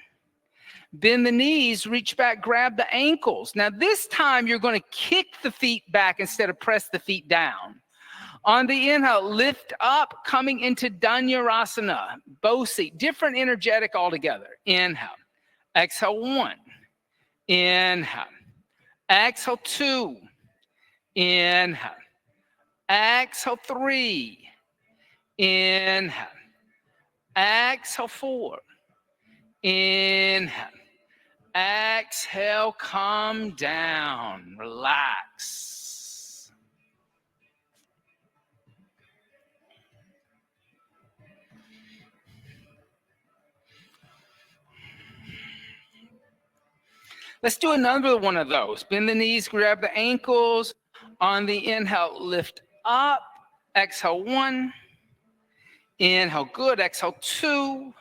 Bend the knees, reach back, grab the ankles. Now this time you're going to kick the feet back instead of press the feet down. On the inhale, lift up, coming into Dhanurasana, bow seat, different energetic altogether. Inhale, exhale 1, inhale, exhale 2, inhale, exhale 3, inhale, exhale 4, inhale, exhale, come down, relax. Let's do another one of those. Bend the knees, grab the ankles. On the inhale, lift up. Exhale 1. Inhale, good. Exhale 2.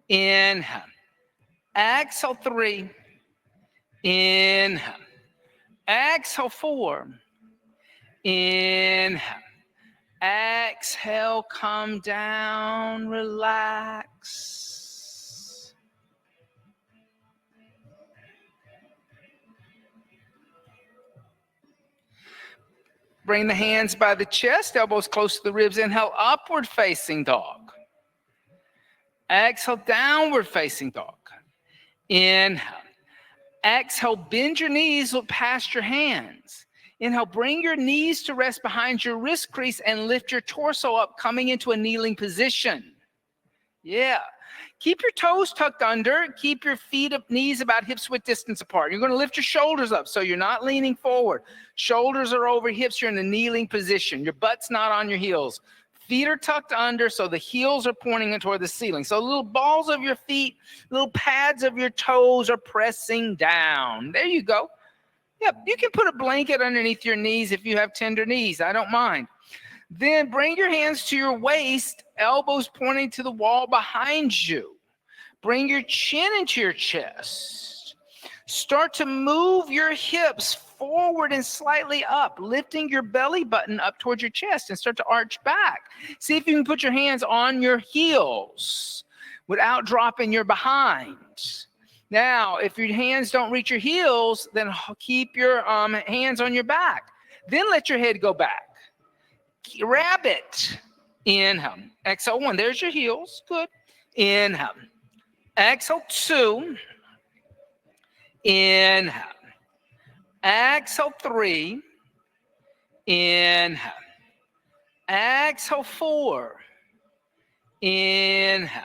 Inhale. Exhale 3. Inhale. Exhale 4. Inhale. Exhale, come down, relax. Bring the hands by the chest, elbows close to the ribs. Inhale, upward facing dog. Exhale, downward facing dog. Inhale. Exhale, bend your knees, look past your hands. Inhale, bring your knees to rest behind your wrist crease and lift your torso up, coming into a kneeling position. Yeah. Keep your toes tucked under. Keep your feet up, knees about hips width distance apart. You're going to lift your shoulders up so you're not leaning forward. Shoulders are over hips. You're in a kneeling position. Your butt's not on your heels. Feet are tucked under so the heels are pointing toward the ceiling. So little balls of your feet, little pads of your toes are pressing down. There you go. Yep, you can put a blanket underneath your knees if you have tender knees. I don't mind. Then bring your hands to your waist, elbows pointing to the wall behind you. Bring your chin into your chest. Start to move your hips forward and slightly up, lifting your belly button up towards your chest and start to arch back. See if you can put your hands on your heels without dropping your behind. Now, if your hands don't reach your heels, then keep your hands on your back. Then let your head go back. Rabbit. Inhale. Exhale 1. There's your heels. Good. Inhale. Exhale 2. Inhale. Exhale 3. Inhale. Exhale 4. Inhale.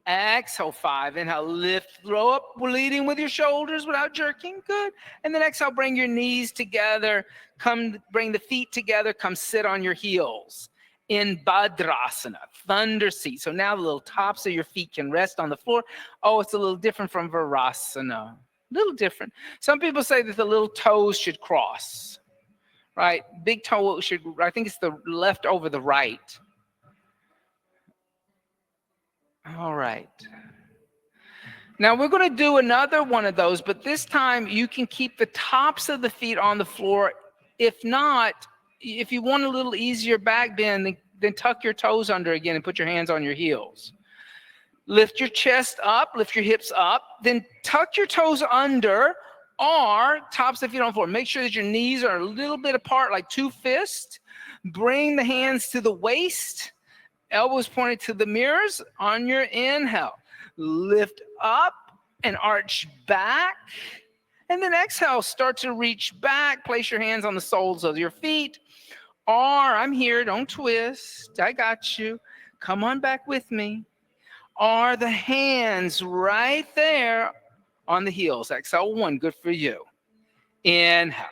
Exhale 5. Inhale, lift, throw up, leading with your shoulders without jerking. Good. And then exhale, bring your knees together. Come, bring the feet together. Come sit on your heels in Bhadrasana, thunder seat. So now the little tops of your feet can rest on the floor. Oh, it's a little different from Virasana. A little different. Some people say that the little toes should cross, right? Big toe should, I think it's the left over the right. All right. Now we're going to do another one of those, but this time you can keep the tops of the feet on the floor. If not, if you want a little easier back bend, then tuck your toes under again and put your hands on your heels. Lift your chest up, lift your hips up, then tuck your toes under or tops of the feet on the floor. Make sure that your knees are a little bit apart, like 2 fists. Bring the hands to the waist. Elbows pointed to the mirrors. On your inhale, lift up and arch back. And then exhale, start to reach back. Place your hands on the soles of your feet. Or I'm here, don't twist. I got you. Come on back with me. Or the hands right there on the heels. Exhale 1, good for you. Inhale.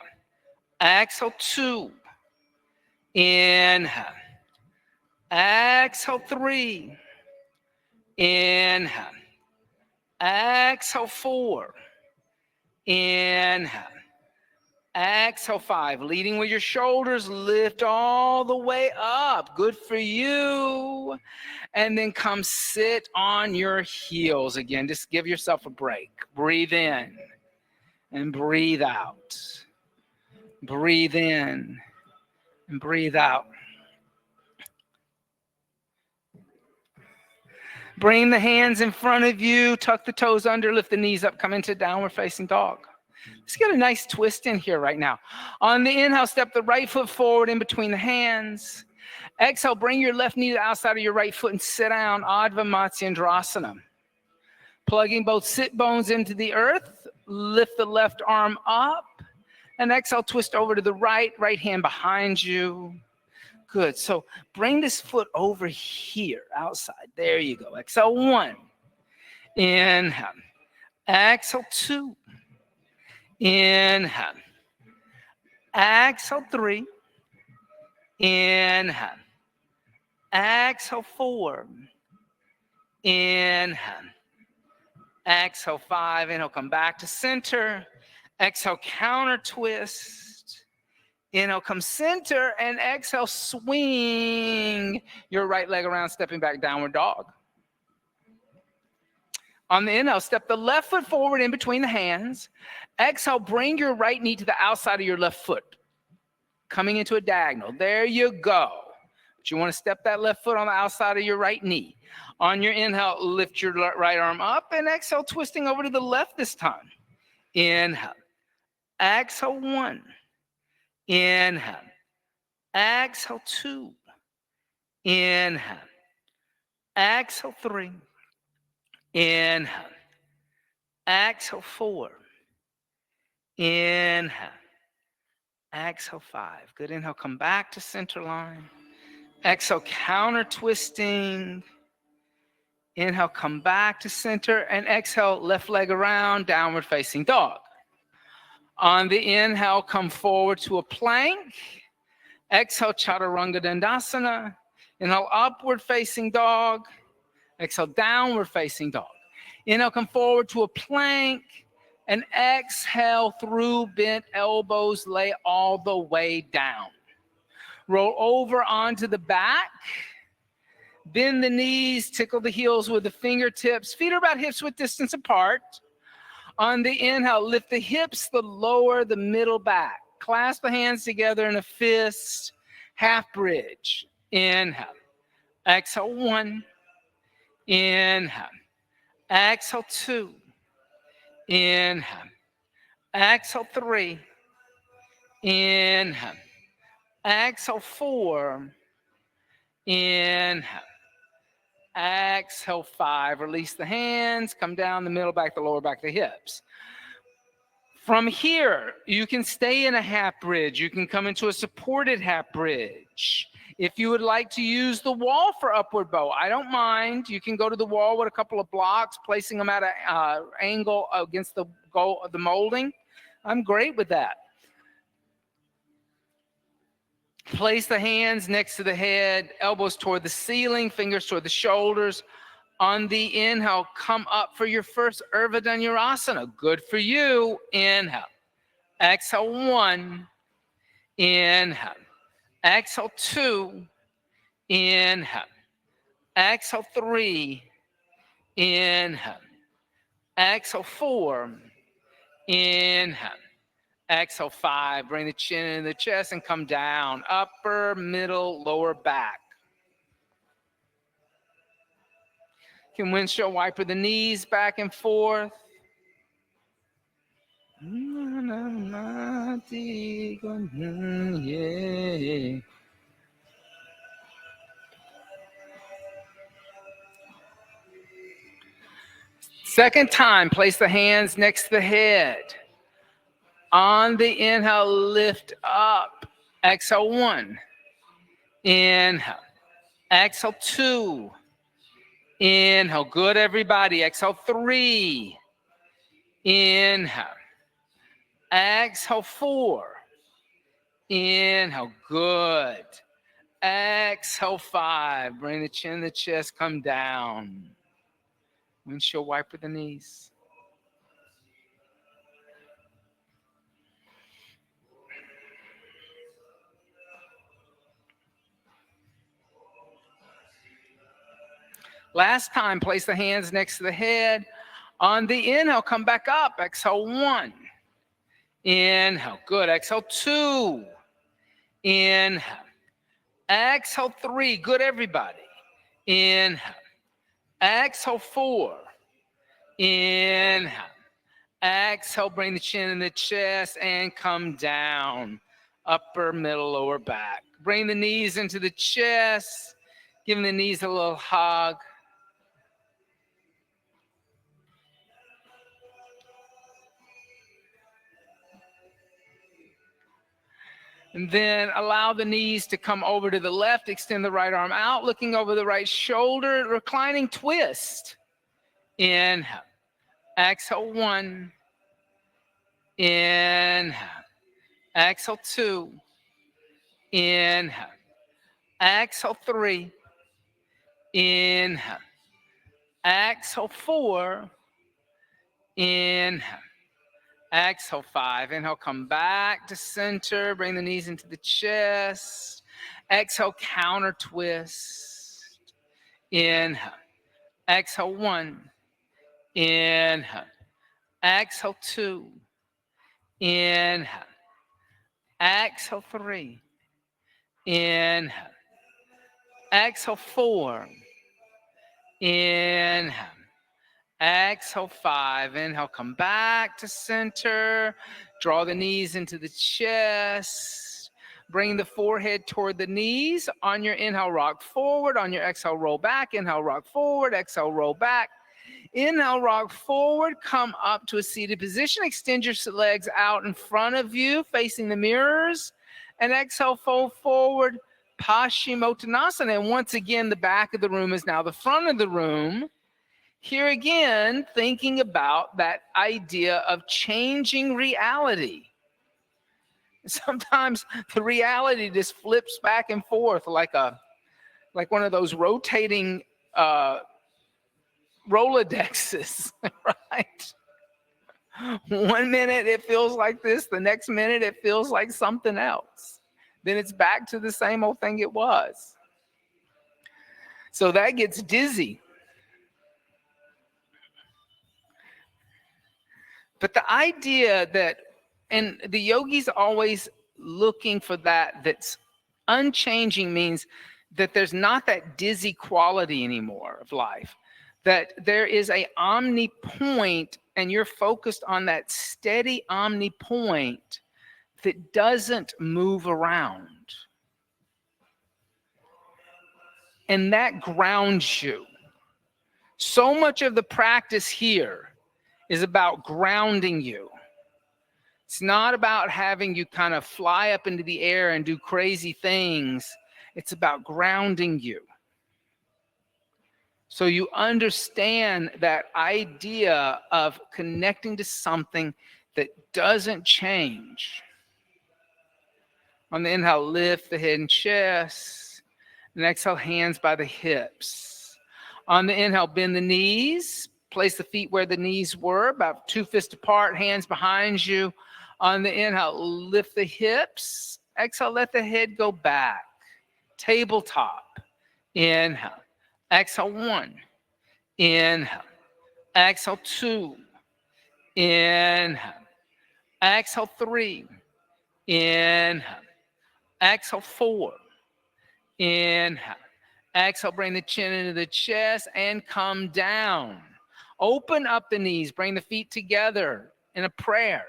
Exhale 2. Inhale. Exhale 3. Inhale. Exhale 4. Inhale. Exhale 5. Leading with your shoulders, lift all the way up. Good for you. And then come sit on your heels again. Just give yourself a break. Breathe in and breathe out. Breathe in and breathe out. Bring the hands in front of you, tuck the toes under, lift the knees up, come into downward facing dog. Let's get a nice twist in here right now. On the inhale, step the right foot forward in between the hands. Exhale, bring your left knee to the outside of your right foot and sit down, Ardha Matsyendrasana. Plugging both sit bones into the earth, lift the left arm up, and exhale, twist over to the right hand behind you. Good. So bring this foot over here, outside. There you go. Exhale, 1. Inhale. Exhale, 2. Inhale. Exhale, 3. Inhale. Exhale, 4. Inhale. Exhale, 5. Inhale, come back to center. Exhale, counter twist. Inhale, come center, and exhale, swing your right leg around, stepping back, downward dog. On the inhale, step the left foot forward in between the hands. Exhale, bring your right knee to the outside of your left foot, coming into a diagonal. There you go. But you want to step that left foot on the outside of your right knee. On your inhale, lift your right arm up, and exhale, twisting over to the left this time. Inhale. Exhale, 1. Inhale. Exhale, 2. Inhale. Exhale, 3. Inhale. Exhale, 4. Inhale. Exhale, 5. Good. Inhale, come back to center line. Exhale, counter twisting. Inhale, come back to center, and exhale, left leg around, downward facing dog. On the inhale, come forward to a plank. Exhale, Chaturanga Dandasana. Inhale, upward facing dog. Exhale, downward facing dog. Inhale, come forward to a plank. And exhale through bent elbows, lay all the way down. Roll over onto the back. Bend the knees, tickle the heels with the fingertips. Feet are about hips width distance apart. On the inhale, lift the hips, the lower, the middle back. Clasp the hands together in a fist, half bridge. Inhale. Exhale, 1. Inhale. Exhale, 2. Inhale. Exhale, 3. Inhale. Exhale, 4. Inhale. Exhale, 5. Release the hands. Come down the middle back, the lower back, the hips. From here, you can stay in a half bridge. You can come into a supported half bridge. If you would like to use the wall for upward bow, I don't mind. You can go to the wall with a couple of blocks, placing them at an angle against the molding. I'm great with that. Place the hands next to the head, elbows toward the ceiling, fingers toward the shoulders. On the inhale, come up for your first Urdhva Dhanurasana. Good for you. Inhale. Exhale, 1. Inhale. Exhale, 2. Inhale. Exhale, 3. Inhale. Exhale, 4. Inhale. Exhale, 5. Bring the chin into the chest and come down. Upper, middle, lower back. You can windshield wiper the knees back and forth. Second time, place the hands next to the head. On the inhale, lift up. Exhale, 1. Inhale. Exhale, 2. Inhale. Good, everybody. Exhale, 3. Inhale. Exhale, 4. Inhale. Good. Exhale, 5. Bring the chin to the chest. Come down. Windshield wiper the knees. Last time, place the hands next to the head. On the inhale, come back up. Exhale, 1. Inhale. Good. Exhale. 2. Inhale. Exhale. 3. Good, everybody. Inhale. Exhale. 4. Inhale. Exhale. Bring the chin in the chest and come down. Upper, middle, lower back. Bring the knees into the chest. Giving the knees a little hug. And then allow the knees to come over to the left. Extend the right arm out, looking over the right shoulder. Reclining twist. Inhale. Exhale. 1. Inhale. Exhale. 2. Inhale. Exhale. 3. Inhale. Exhale. 4. Inhale. Exhale. 5. Inhale. Come back to center. Bring the knees into the chest. Exhale. Counter twist. Inhale. Exhale. 1. Inhale. Exhale. 2. Inhale. Exhale. 3. Inhale. Exhale. 4. Inhale. Exhale. 5. Inhale. Come back to center. Draw the knees into the chest. Bring the forehead toward the knees. On your inhale, rock forward. On your exhale, roll back. Inhale, rock forward. Exhale, roll back. Inhale, rock forward. Come up to a seated position. Extend your legs out in front of you, facing the mirrors. And exhale, fold forward. Paschimottanasana. And once again, the back of the room is now the front of the room. Here again, thinking about that idea of changing reality. Sometimes the reality just flips back and forth like one of those rotating Rolodexes, right? 1 minute it feels like this, the next minute it feels like something else. Then it's back to the same old thing it was. So that gets dizzy. But the idea that, and the yogi's always looking for that's unchanging, means that there's not that dizzy quality anymore of life, that there is a omni point and you're focused on that steady omni point that doesn't move around. And that grounds you. So much of the practice here is about grounding you. It's not about having you kind of fly up into the air and do crazy things. It's about grounding you. So you understand that idea of connecting to something that doesn't change. On the inhale, lift the head and chest. And exhale, hands by the hips. On the inhale, bend the knees. Place the feet where the knees were, about 2 fists apart, hands behind you. On the inhale, lift the hips. Exhale, let the head go back. Tabletop. Inhale. Exhale, 1. Inhale. Exhale, 2. Inhale. Exhale, 3. Inhale. Exhale, 4. Inhale. Exhale, bring the chin into the chest and come down. Open up the knees. Bring the feet together in a prayer.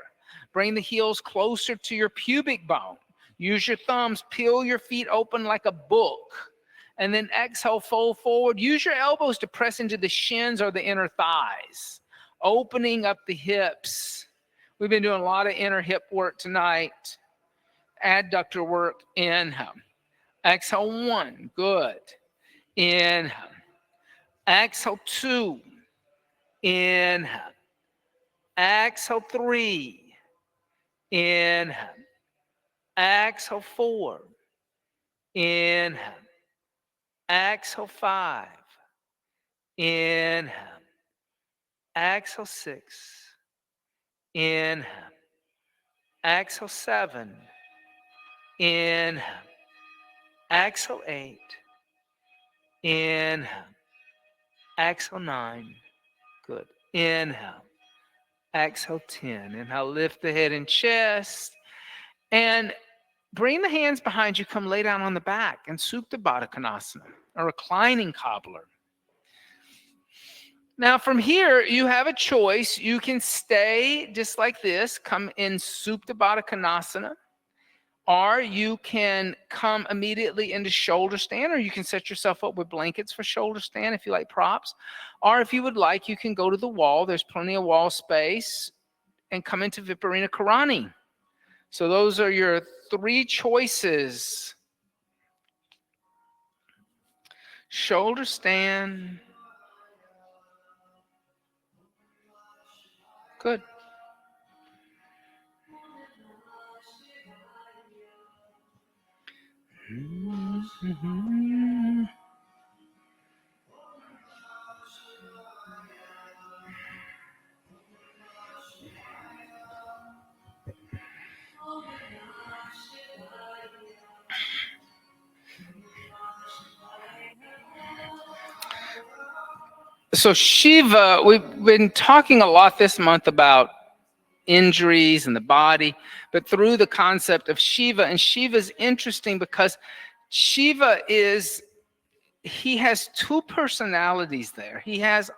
Bring the heels closer to your pubic bone. Use your thumbs. Peel your feet open like a book. And then exhale, fold forward. Use your elbows to press into the shins or the inner thighs. Opening up the hips. We've been doing a lot of inner hip work tonight. Adductor work. Inhale. Exhale, 1. Good. Inhale. Exhale, 2. Inhale. Exhale, 3. Inhale. Exhale, 4. Inhale. Exhale, 5. Inhale. Exhale, 6. Inhale. Exhale, 7. Inhale. Exhale, 8. Inhale. Exhale, 9. Good. Inhale. Exhale, 10. Inhale, lift the head and chest. And bring the hands behind you. Come lay down on the back in Supta Baddha Konasana, a reclining cobbler. Now, from here, you have a choice. You can stay just like this, come in Supta Baddha Konasana, or you can come immediately into shoulder stand, or you can set yourself up with blankets for shoulder stand if you like props. Or if you would like, you can go to the wall. There's plenty of wall space and come into Viparina Karani. So those are your three choices. Shoulder stand. Good. Mm-hmm. So Shiva, we've been talking a lot this month about injuries and the body, but through the concept of Shiva. And Shiva is interesting because Shiva he has two personalities there. He has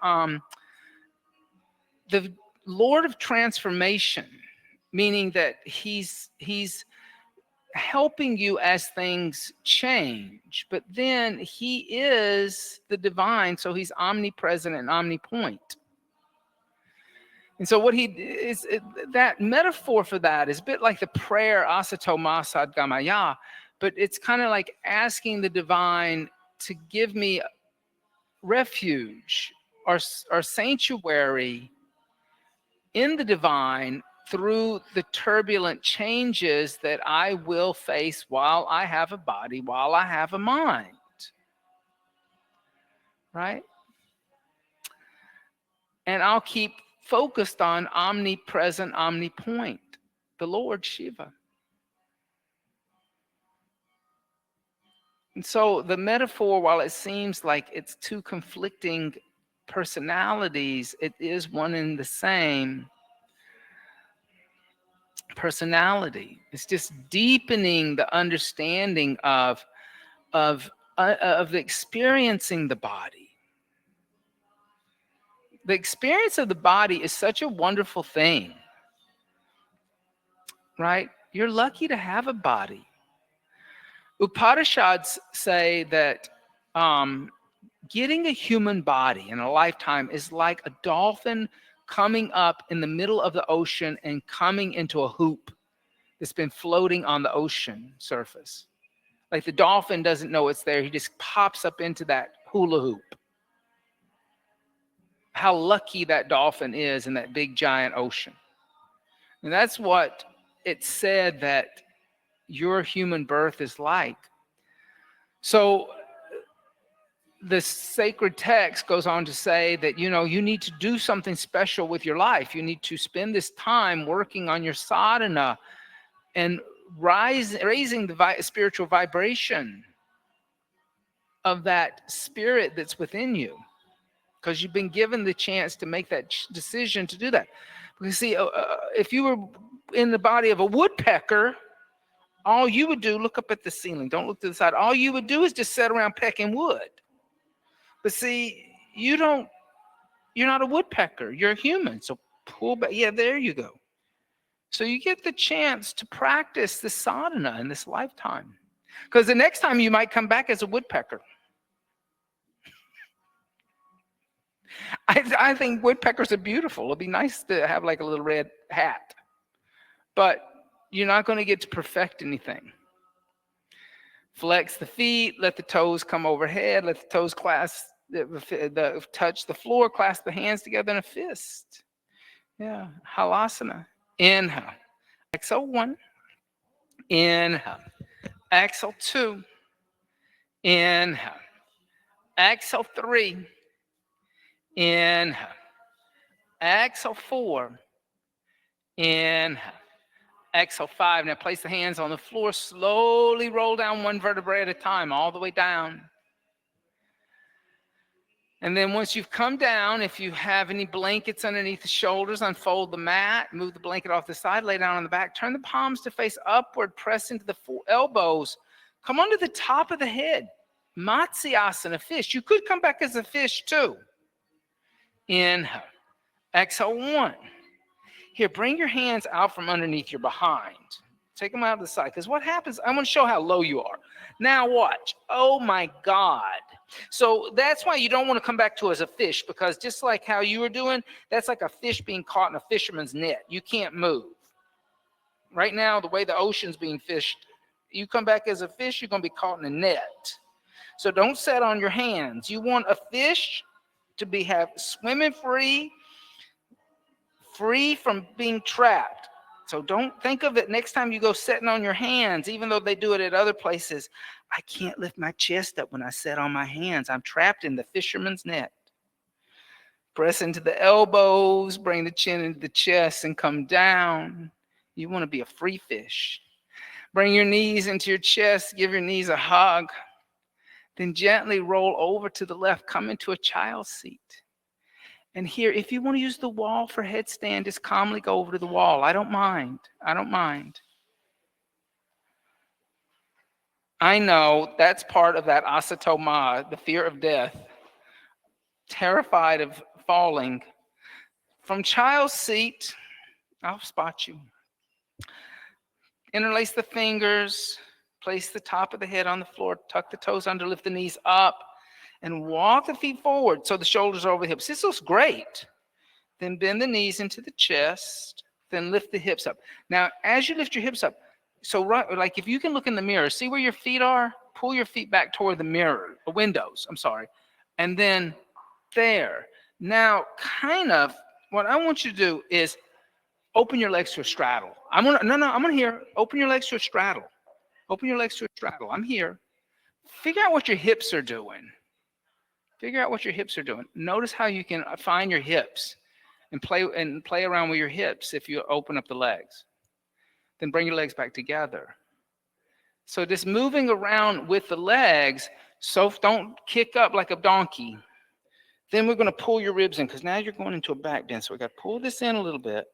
the Lord of Transformation, meaning that he's helping you as things change, but then he is the divine, so he's omnipresent and omnipoint. And so what he is, that metaphor for that is a bit like the prayer Asato Ma Sadgamaya, but it's kind of like asking the divine to give me refuge or sanctuary in the divine through the turbulent changes that I will face while I have a body, while I have a mind. Right? And I'll keep focused on omnipresent, omnipoint, the Lord Shiva. And so the metaphor, while it seems like it's two conflicting personalities, it is one and the same personality. It's just deepening the understanding of experiencing the body. The experience of the body is such a wonderful thing, right? You're lucky to have a body. Upanishads say that getting a human body in a lifetime is like a dolphin coming up in the middle of the ocean and coming into a hoop that's been floating on the ocean surface. Like the dolphin doesn't know it's there. He just pops up into that hula hoop. How lucky that dolphin is in that big giant ocean. And that's what it said that your human birth is like. So the sacred text goes on to say that, you need to do something special with your life. You need to spend this time working on your sadhana and raising the spiritual vibration of that spirit that's within you, because you've been given the chance to make that decision to do that. Because see, if you were in the body of a woodpecker, all you would do, look up at the ceiling, don't look to the side. All you would do is just sit around pecking wood. But see, you're not a woodpecker, you're a human. So pull back. Yeah, there you go. So you get the chance to practice the sadhana in this lifetime. Because the next time you might come back as a woodpecker. I think woodpeckers are beautiful. It'd be nice to have like a little red hat. But you're not going to get to perfect anything. Flex the feet, let the toes come overhead, let the toes touch the floor, clasp the hands together in a fist. Yeah, halasana. Inhale. Exhale 1. Inhale. Exhale 2. Inhale. Exhale 3. Inhale. Exhale 4. Inhale. Exhale 5. Now place the hands on the floor. Slowly roll down one vertebrae at a time, all the way down. And then once you've come down, if you have any blankets underneath the shoulders, unfold the mat, move the blanket off the side, lay down on the back, turn the palms to face upward, press into the elbows, come onto the top of the head. Matsyasana, fish. You could come back as a fish too. Inhale. Exhale, one. Here, bring your hands out from underneath your behind. Take them out of the side. Because what happens, I want to show how low you are. Now watch. Oh my God. So that's why you don't want to come back to as a fish, because just like how you were doing, that's like a fish being caught in a fisherman's net. You can't move. Right now, the way the ocean's being fished, you come back as a fish, you're going to be caught in a net. So don't set on your hands. You want a fish to be swimming free from being trapped. So don't think of it next time you go sitting on your hands, even though they do it at other places. I can't lift my chest up when I sit on my hands. I'm trapped in the fisherman's net. Press into the elbows, bring the chin into the chest and come down. You want to be a free fish. Bring your knees into your chest, give your knees a hug. Then gently roll over to the left, come into a child's seat. And here, if you want to use the wall for headstand, just calmly go over to the wall. I don't mind. I know that's part of that asatoma, the fear of death, terrified of falling. From child's seat, I'll spot you. Interlace the fingers, place the top of the head on the floor, tuck the toes under, lift the knees up, and walk the feet forward so the shoulders are over the hips. This looks great. Then bend the knees into the chest, then lift the hips up. Now, as you lift your hips up, so like if you can look in the mirror, see where your feet are, pull your feet back toward the windows, and then there. Now, kind of what I want you to do is open your legs to a straddle. I'm gonna hear, open your legs to a straddle. Open your legs to a straddle. I'm here. Figure out what your hips are doing. Notice how you can find your hips and play around with your hips if you open up the legs. Then bring your legs back together. So just moving around with the legs, so don't kick up like a donkey. Then we're going to pull your ribs in, because now you're going into a back bend. So we got to pull this in a little bit,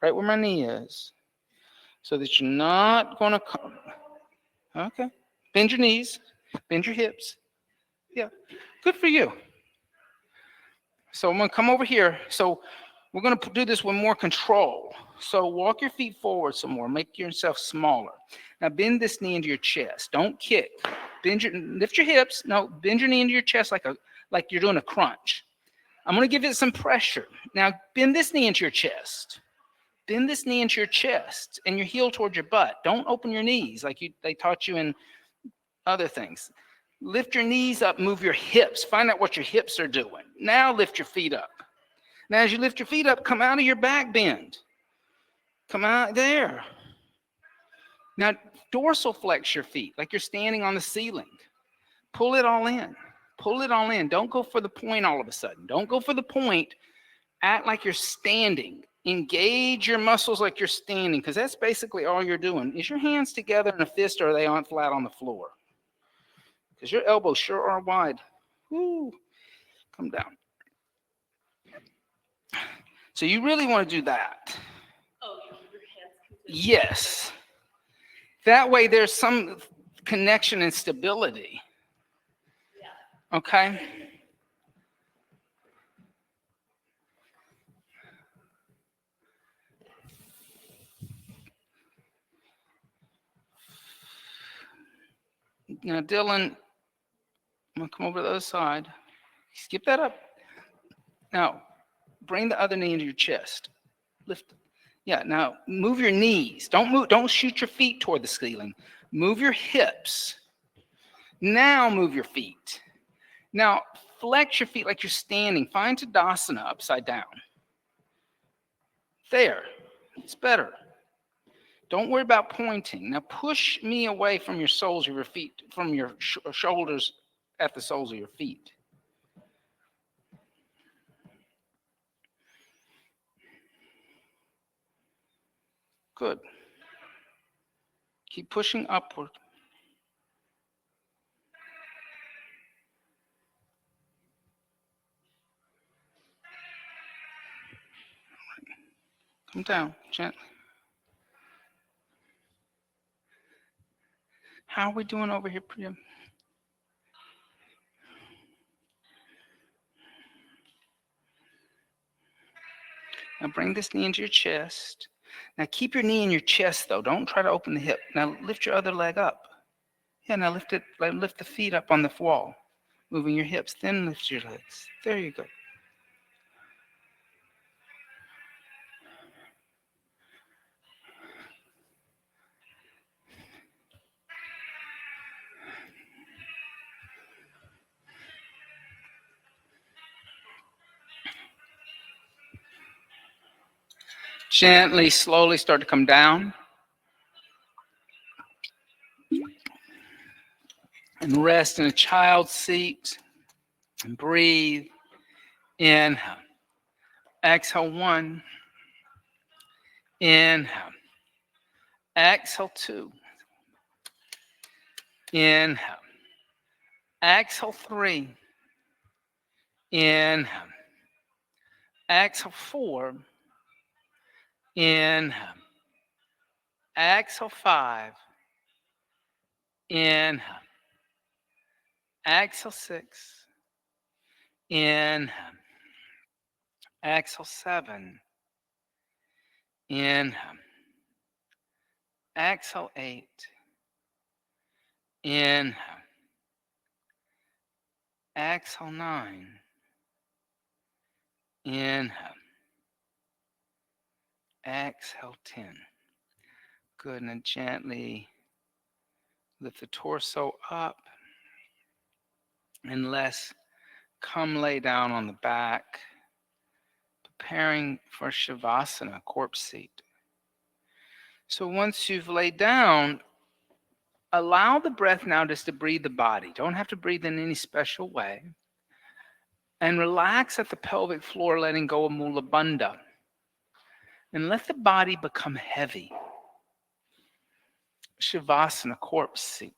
right where my knee is, so that you're not going to come. Okay. Bend your knees, bend your hips. Yeah, good for you. So I'm going to come over here. So we're going to do this with more control. So walk your feet forward some more. Make yourself smaller. Now bend this knee into your chest. Don't kick. Lift your hips. No, bend your knee into your chest like you're doing a crunch. I'm going to give it some pressure. Now bend this knee into your chest. Bend this knee into your chest and your heel towards your butt. Don't open your knees like they taught you in other things. Lift your knees up, move your hips. Find out what your hips are doing. Now lift your feet up. Now as you lift your feet up, come out of your back bend. Come out there. Now dorsal flex your feet like you're standing on the ceiling. Pull it all in. Pull it all in. Don't go for the point all of a sudden. Don't go for the point. Act like you're standing. Engage your muscles like you're standing, because that's basically all you're doing. Is your hands together in a fist, or are they flat on the floor? Because your elbows sure are wide. Woo. Come down. So you really want to do that. Oh, your hands. Yes. That way there's some connection and stability. Yeah. Okay? Now, Dylan, I'm going to come over to the other side. Skip that up. Now, bring the other knee into your chest. Lift. Yeah, now move your knees. Don't shoot your feet toward the ceiling. Move your hips. Now move your feet. Now flex your feet like you're standing. Find Tadasana upside down. There. It's better. Don't worry about pointing. Now push me away from your soles of your feet, from your shoulders at the soles of your feet. Good. Keep pushing upward. Come down gently. How are we doing over here, Priya? Now bring this knee into your chest. Now keep your knee in your chest though. Don't try to open the hip. Now lift your other leg up. Yeah, now lift it, lift the feet up on the wall. Moving your hips, then lift your legs. There you go. Gently, slowly start to come down. And rest in a child's seat. And breathe. Inhale. Exhale, 1. Inhale. Exhale, 2. Inhale. Exhale, 3. Inhale. Exhale, 4. Inhale. Exhale, 5. Inhale. Exhale, 6. Inhale. Exhale, 7. Inhale. Exhale, 8. Inhale. Exhale, 9. Inhale. Exhale, 10. Good. And then gently lift the torso up. And let's come lay down on the back, preparing for Shavasana, corpse seat. So once you've laid down, allow the breath now just to breathe the body. Don't have to breathe in any special way. And relax at the pelvic floor, letting go of Mula Bandha. And let the body become heavy. Shavasana, corpse seat.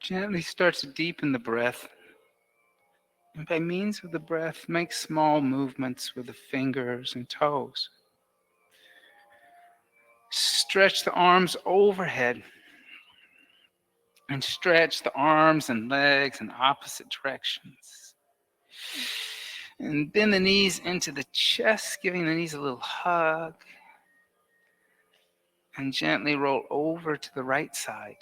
Gently start to deepen the breath. And by means of the breath, make small movements with the fingers and toes. Stretch the arms overhead and stretch the arms and legs in opposite directions. And bend the knees into the chest, giving the knees a little hug. And gently roll over to the right side.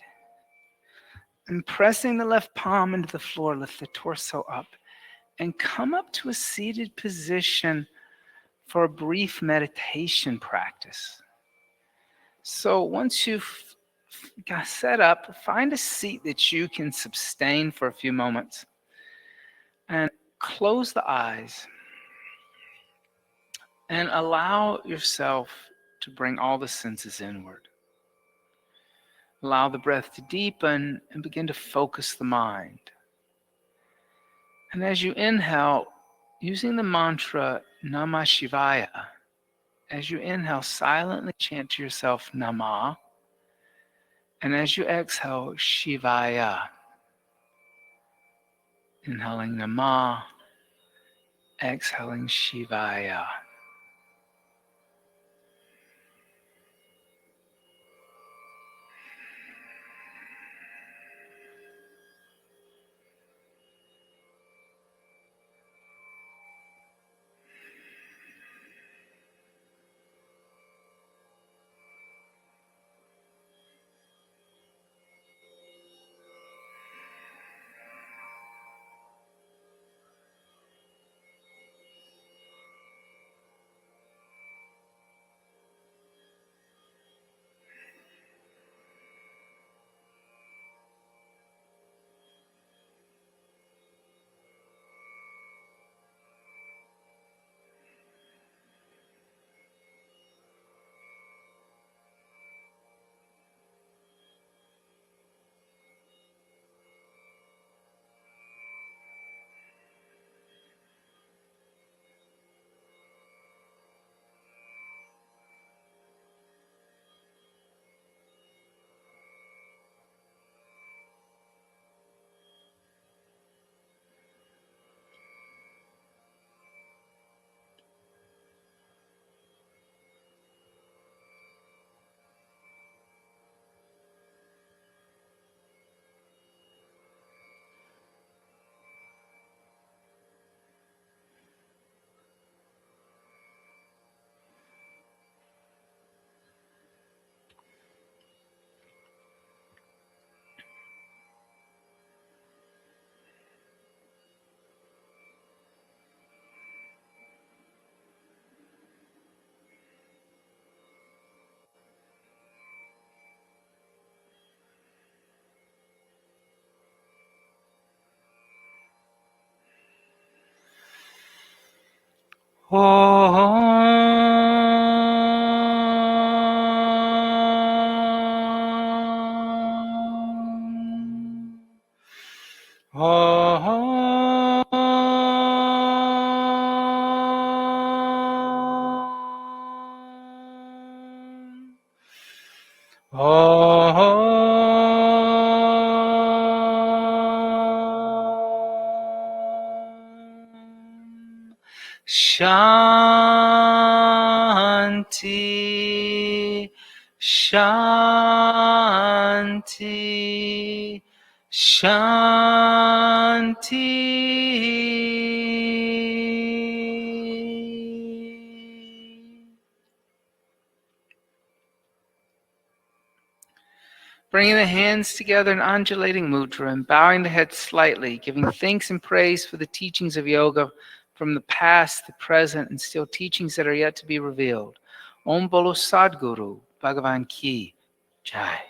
And pressing the left palm into the floor, lift the torso up and come up to a seated position for a brief meditation practice. So once you've got set up, find a seat that you can sustain for a few moments and close the eyes and allow yourself to bring all the senses inward. Allow the breath to deepen and begin to focus the mind. And as you inhale, using the mantra Namah Shivaya, as you inhale, silently chant to yourself Namah. And as you exhale, Shivaya. Inhaling Namah, exhaling Shivaya. Shanti, Shanti, Shanti. Bringing the hands together in undulating mudra and bowing the head slightly, giving thanks and praise for the teachings of yoga from the past, the present, and still teachings that are yet to be revealed. Om Bolo Sadguru, Bhagavan Ki, Jai.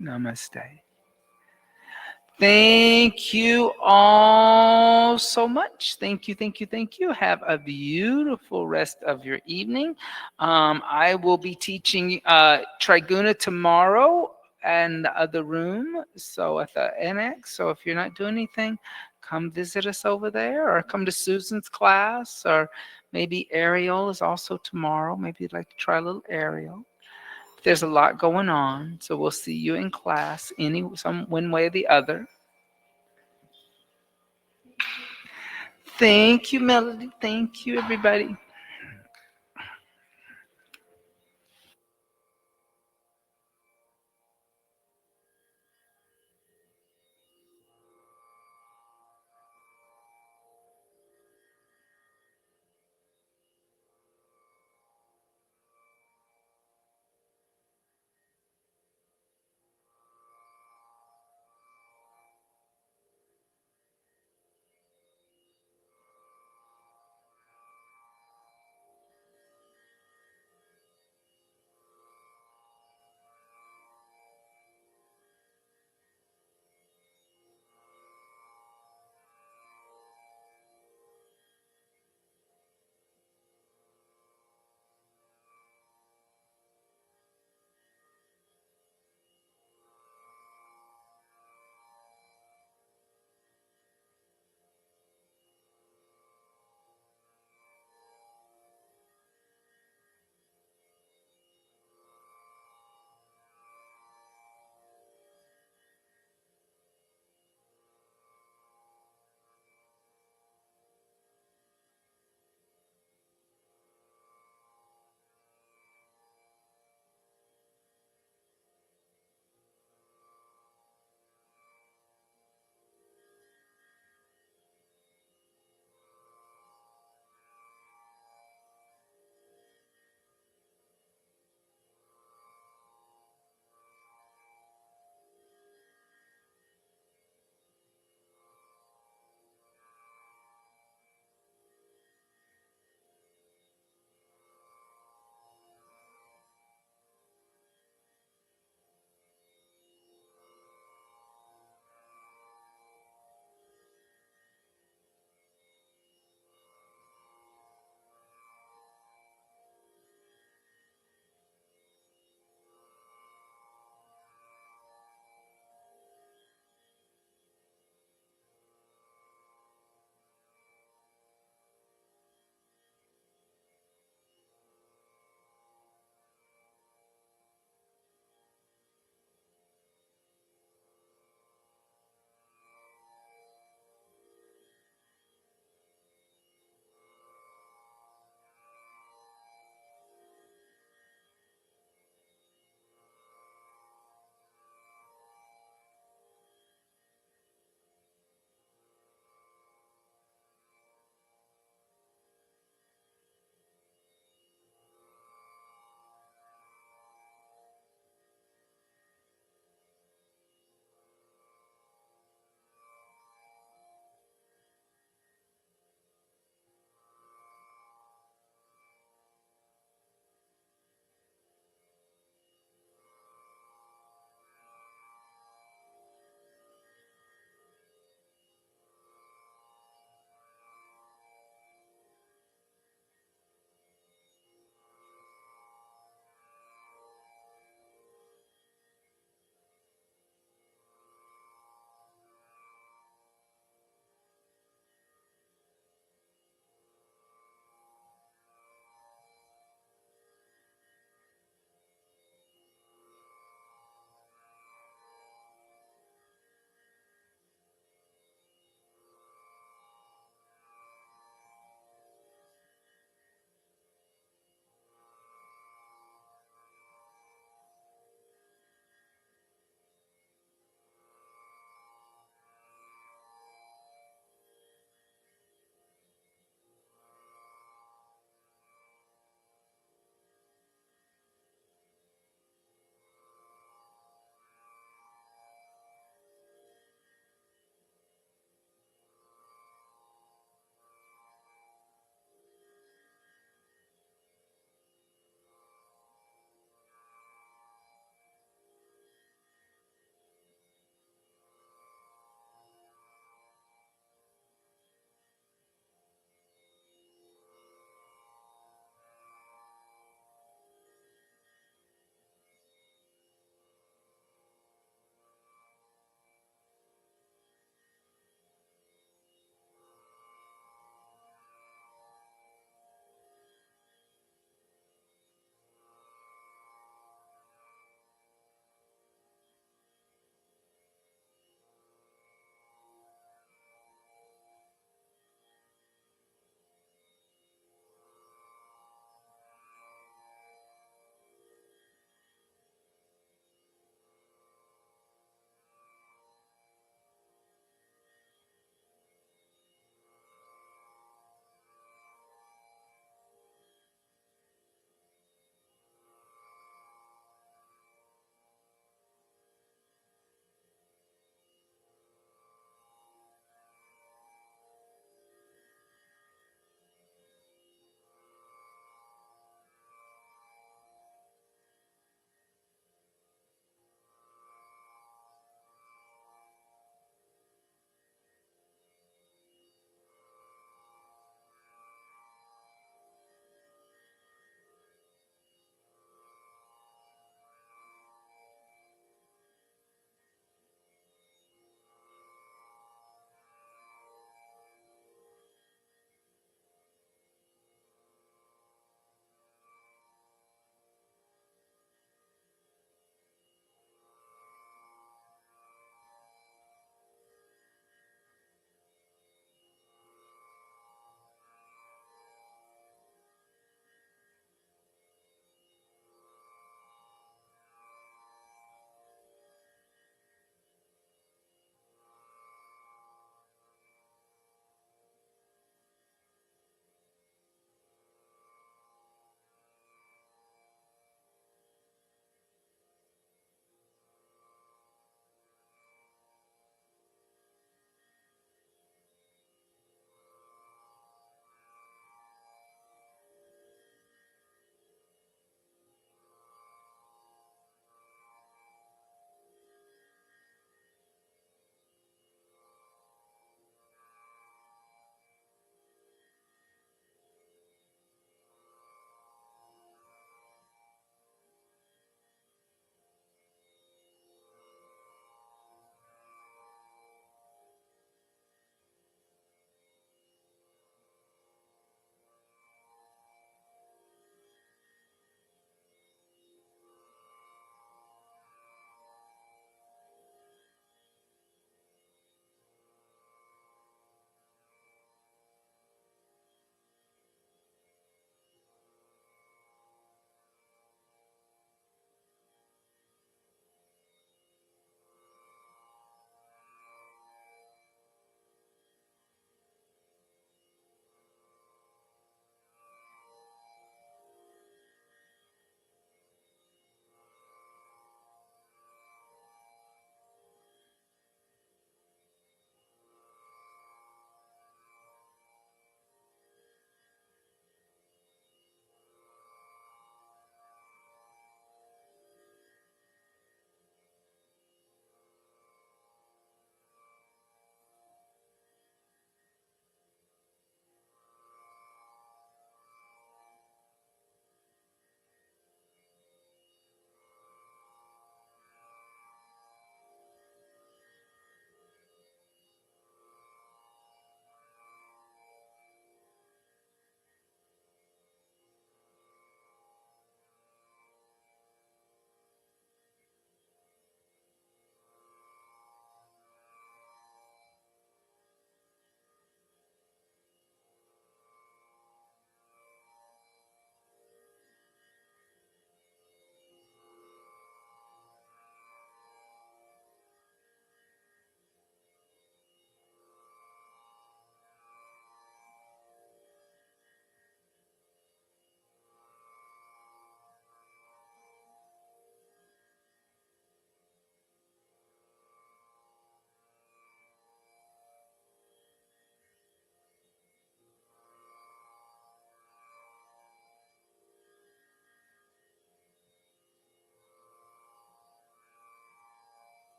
Namaste. Thank you all so much. Thank you, thank you, thank you. Have a beautiful rest of your evening. I will be teaching Triguna tomorrow in the other room, so at the annex. So if you're not doing anything, come visit us over there, or come to Susan's class, or maybe Ariel is also tomorrow. Maybe you'd like to try a little Ariel. There's a lot going on, so we'll see you in class some one way or the other. Thank you, Melody. Thank you, everybody.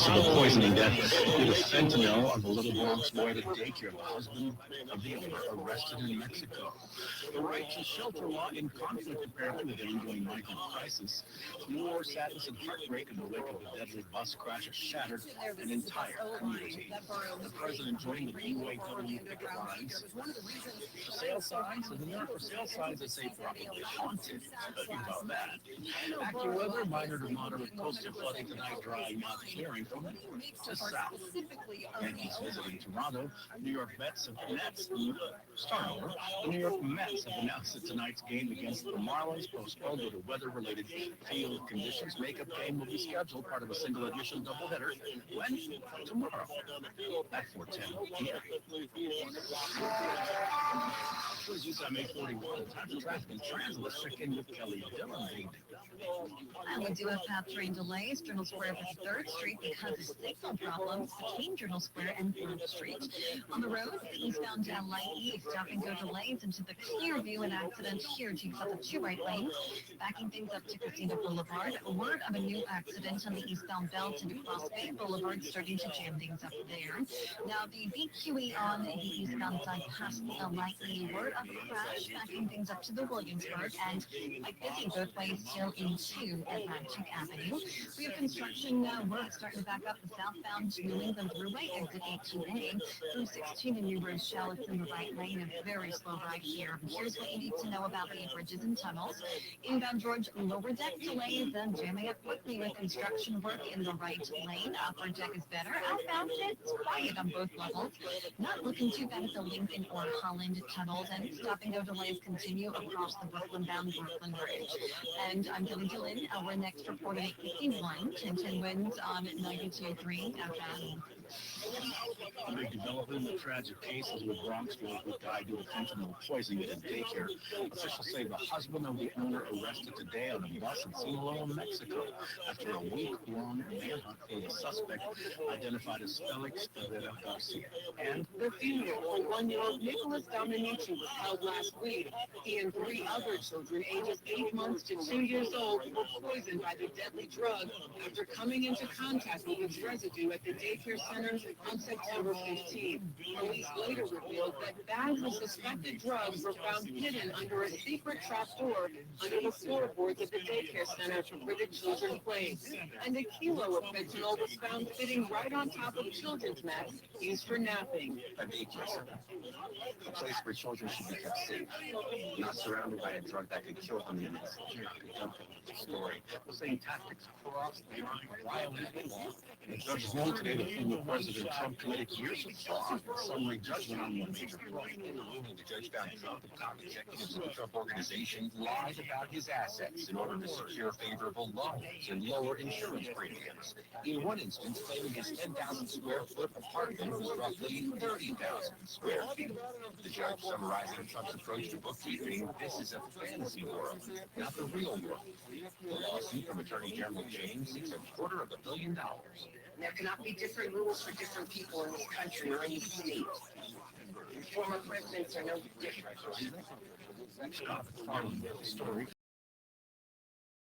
possible poisoning death due to fentanyl of the little Bronx boy at a daycare, the husband of the owner, arrested in Mexico. The right to shelter law in conflict, apparently, with the ongoing migrant crisis. War, sadness, and heartbreak in the wake of the deadly bus crash shattered an entire community. The president joined the UAW picket lines. For sale signs, and there for sale signs that say probably haunted. Think about that. AccuWeather, minor to moderate coastal flooding tonight, drying out, clearing from north to south. Yankees visiting Toronto. New York Mets start over. The New York Mets have announced that tonight's game against the Marlins postponed due to weather-related field conditions. Makeup game will be scheduled, part of a single edition doubleheader. When? Tomorrow at 4:10 p.m. Please on May 41. Time for traffic and transit. Check in with Kelly Dillon. And we do have path train delays, Journal Square to 3rd Street because of signal problems between Journal Square and 3rd Street. On the road, eastbound to LA East, stop and go delays into the Clearview. An accident here takes up the 2 right lanes, backing things up to Christina Boulevard. Word of a new accident on the eastbound belt into Cross Bay Boulevard, starting to jam things up there. Now the BQE on the eastbound side past the LIE. Word of a crash, backing things up to the Williamsburg, and like busy both ways still into Atlantic Avenue. We have construction work starting to back up the southbound New England Thruway, exit 18A, through 16 in New Rochelle. It's in the right lane, a very slow ride here. Here's what you need to know about the bridges and tunnels. Inbound George lower deck delays and jamming up quickly with construction work in the right lane. Upper deck is better. Outbound, it's quiet on both levels. Not looking too bad at the Lincoln or Holland tunnels, and stop and go delays continue across the Brooklyn-bound Brooklyn Bridge. And I'm Kelly Dillon. Our next report at 8:51. 10 winds on 92.3 FM. A big development, a tragic case is with Bronx boy who died due to fentanyl poisoning at a daycare. Officials say the husband of the owner arrested today on a bus in Sinaloa, Mexico, after a week-long manhunt for the suspect, identified as Felix Rivera Garcia. And the female, 1-year-old Nicholas Dominici, was held last week. He and 3 other children, ages 8 months to 2 years old, were poisoned by the deadly drug after coming into contact with its residue at the daycare center on September 15th. Police later revealed that bags of suspected drugs were found hidden under a secret trapdoor under the floorboards of the daycare center where the children played. And a kilo of fentanyl was found sitting right on top of children's mats used for napping. A daycare center, a place where children should be kept safe, not surrounded by a drug that could kill them in its story. The same tactics cross the line, violent law. The judge ruled today that former President Trump committed years of fraud. Summary judgment on one major point. In the ruling, the judge found Trump and top executives of the Trump organization lied about his assets in order to secure favorable loans and lower insurance premiums. In one instance, claiming his 10,000 square foot apartment was roughly 30,000 square feet. The judge summarizing Trump's approach to bookkeeping, this is a fantasy world, not the real world. The lawsuit from Attorney General James seeks $250 million. There cannot be different rules for different people in this country or any state. Former presidents are no different. Stop following the story.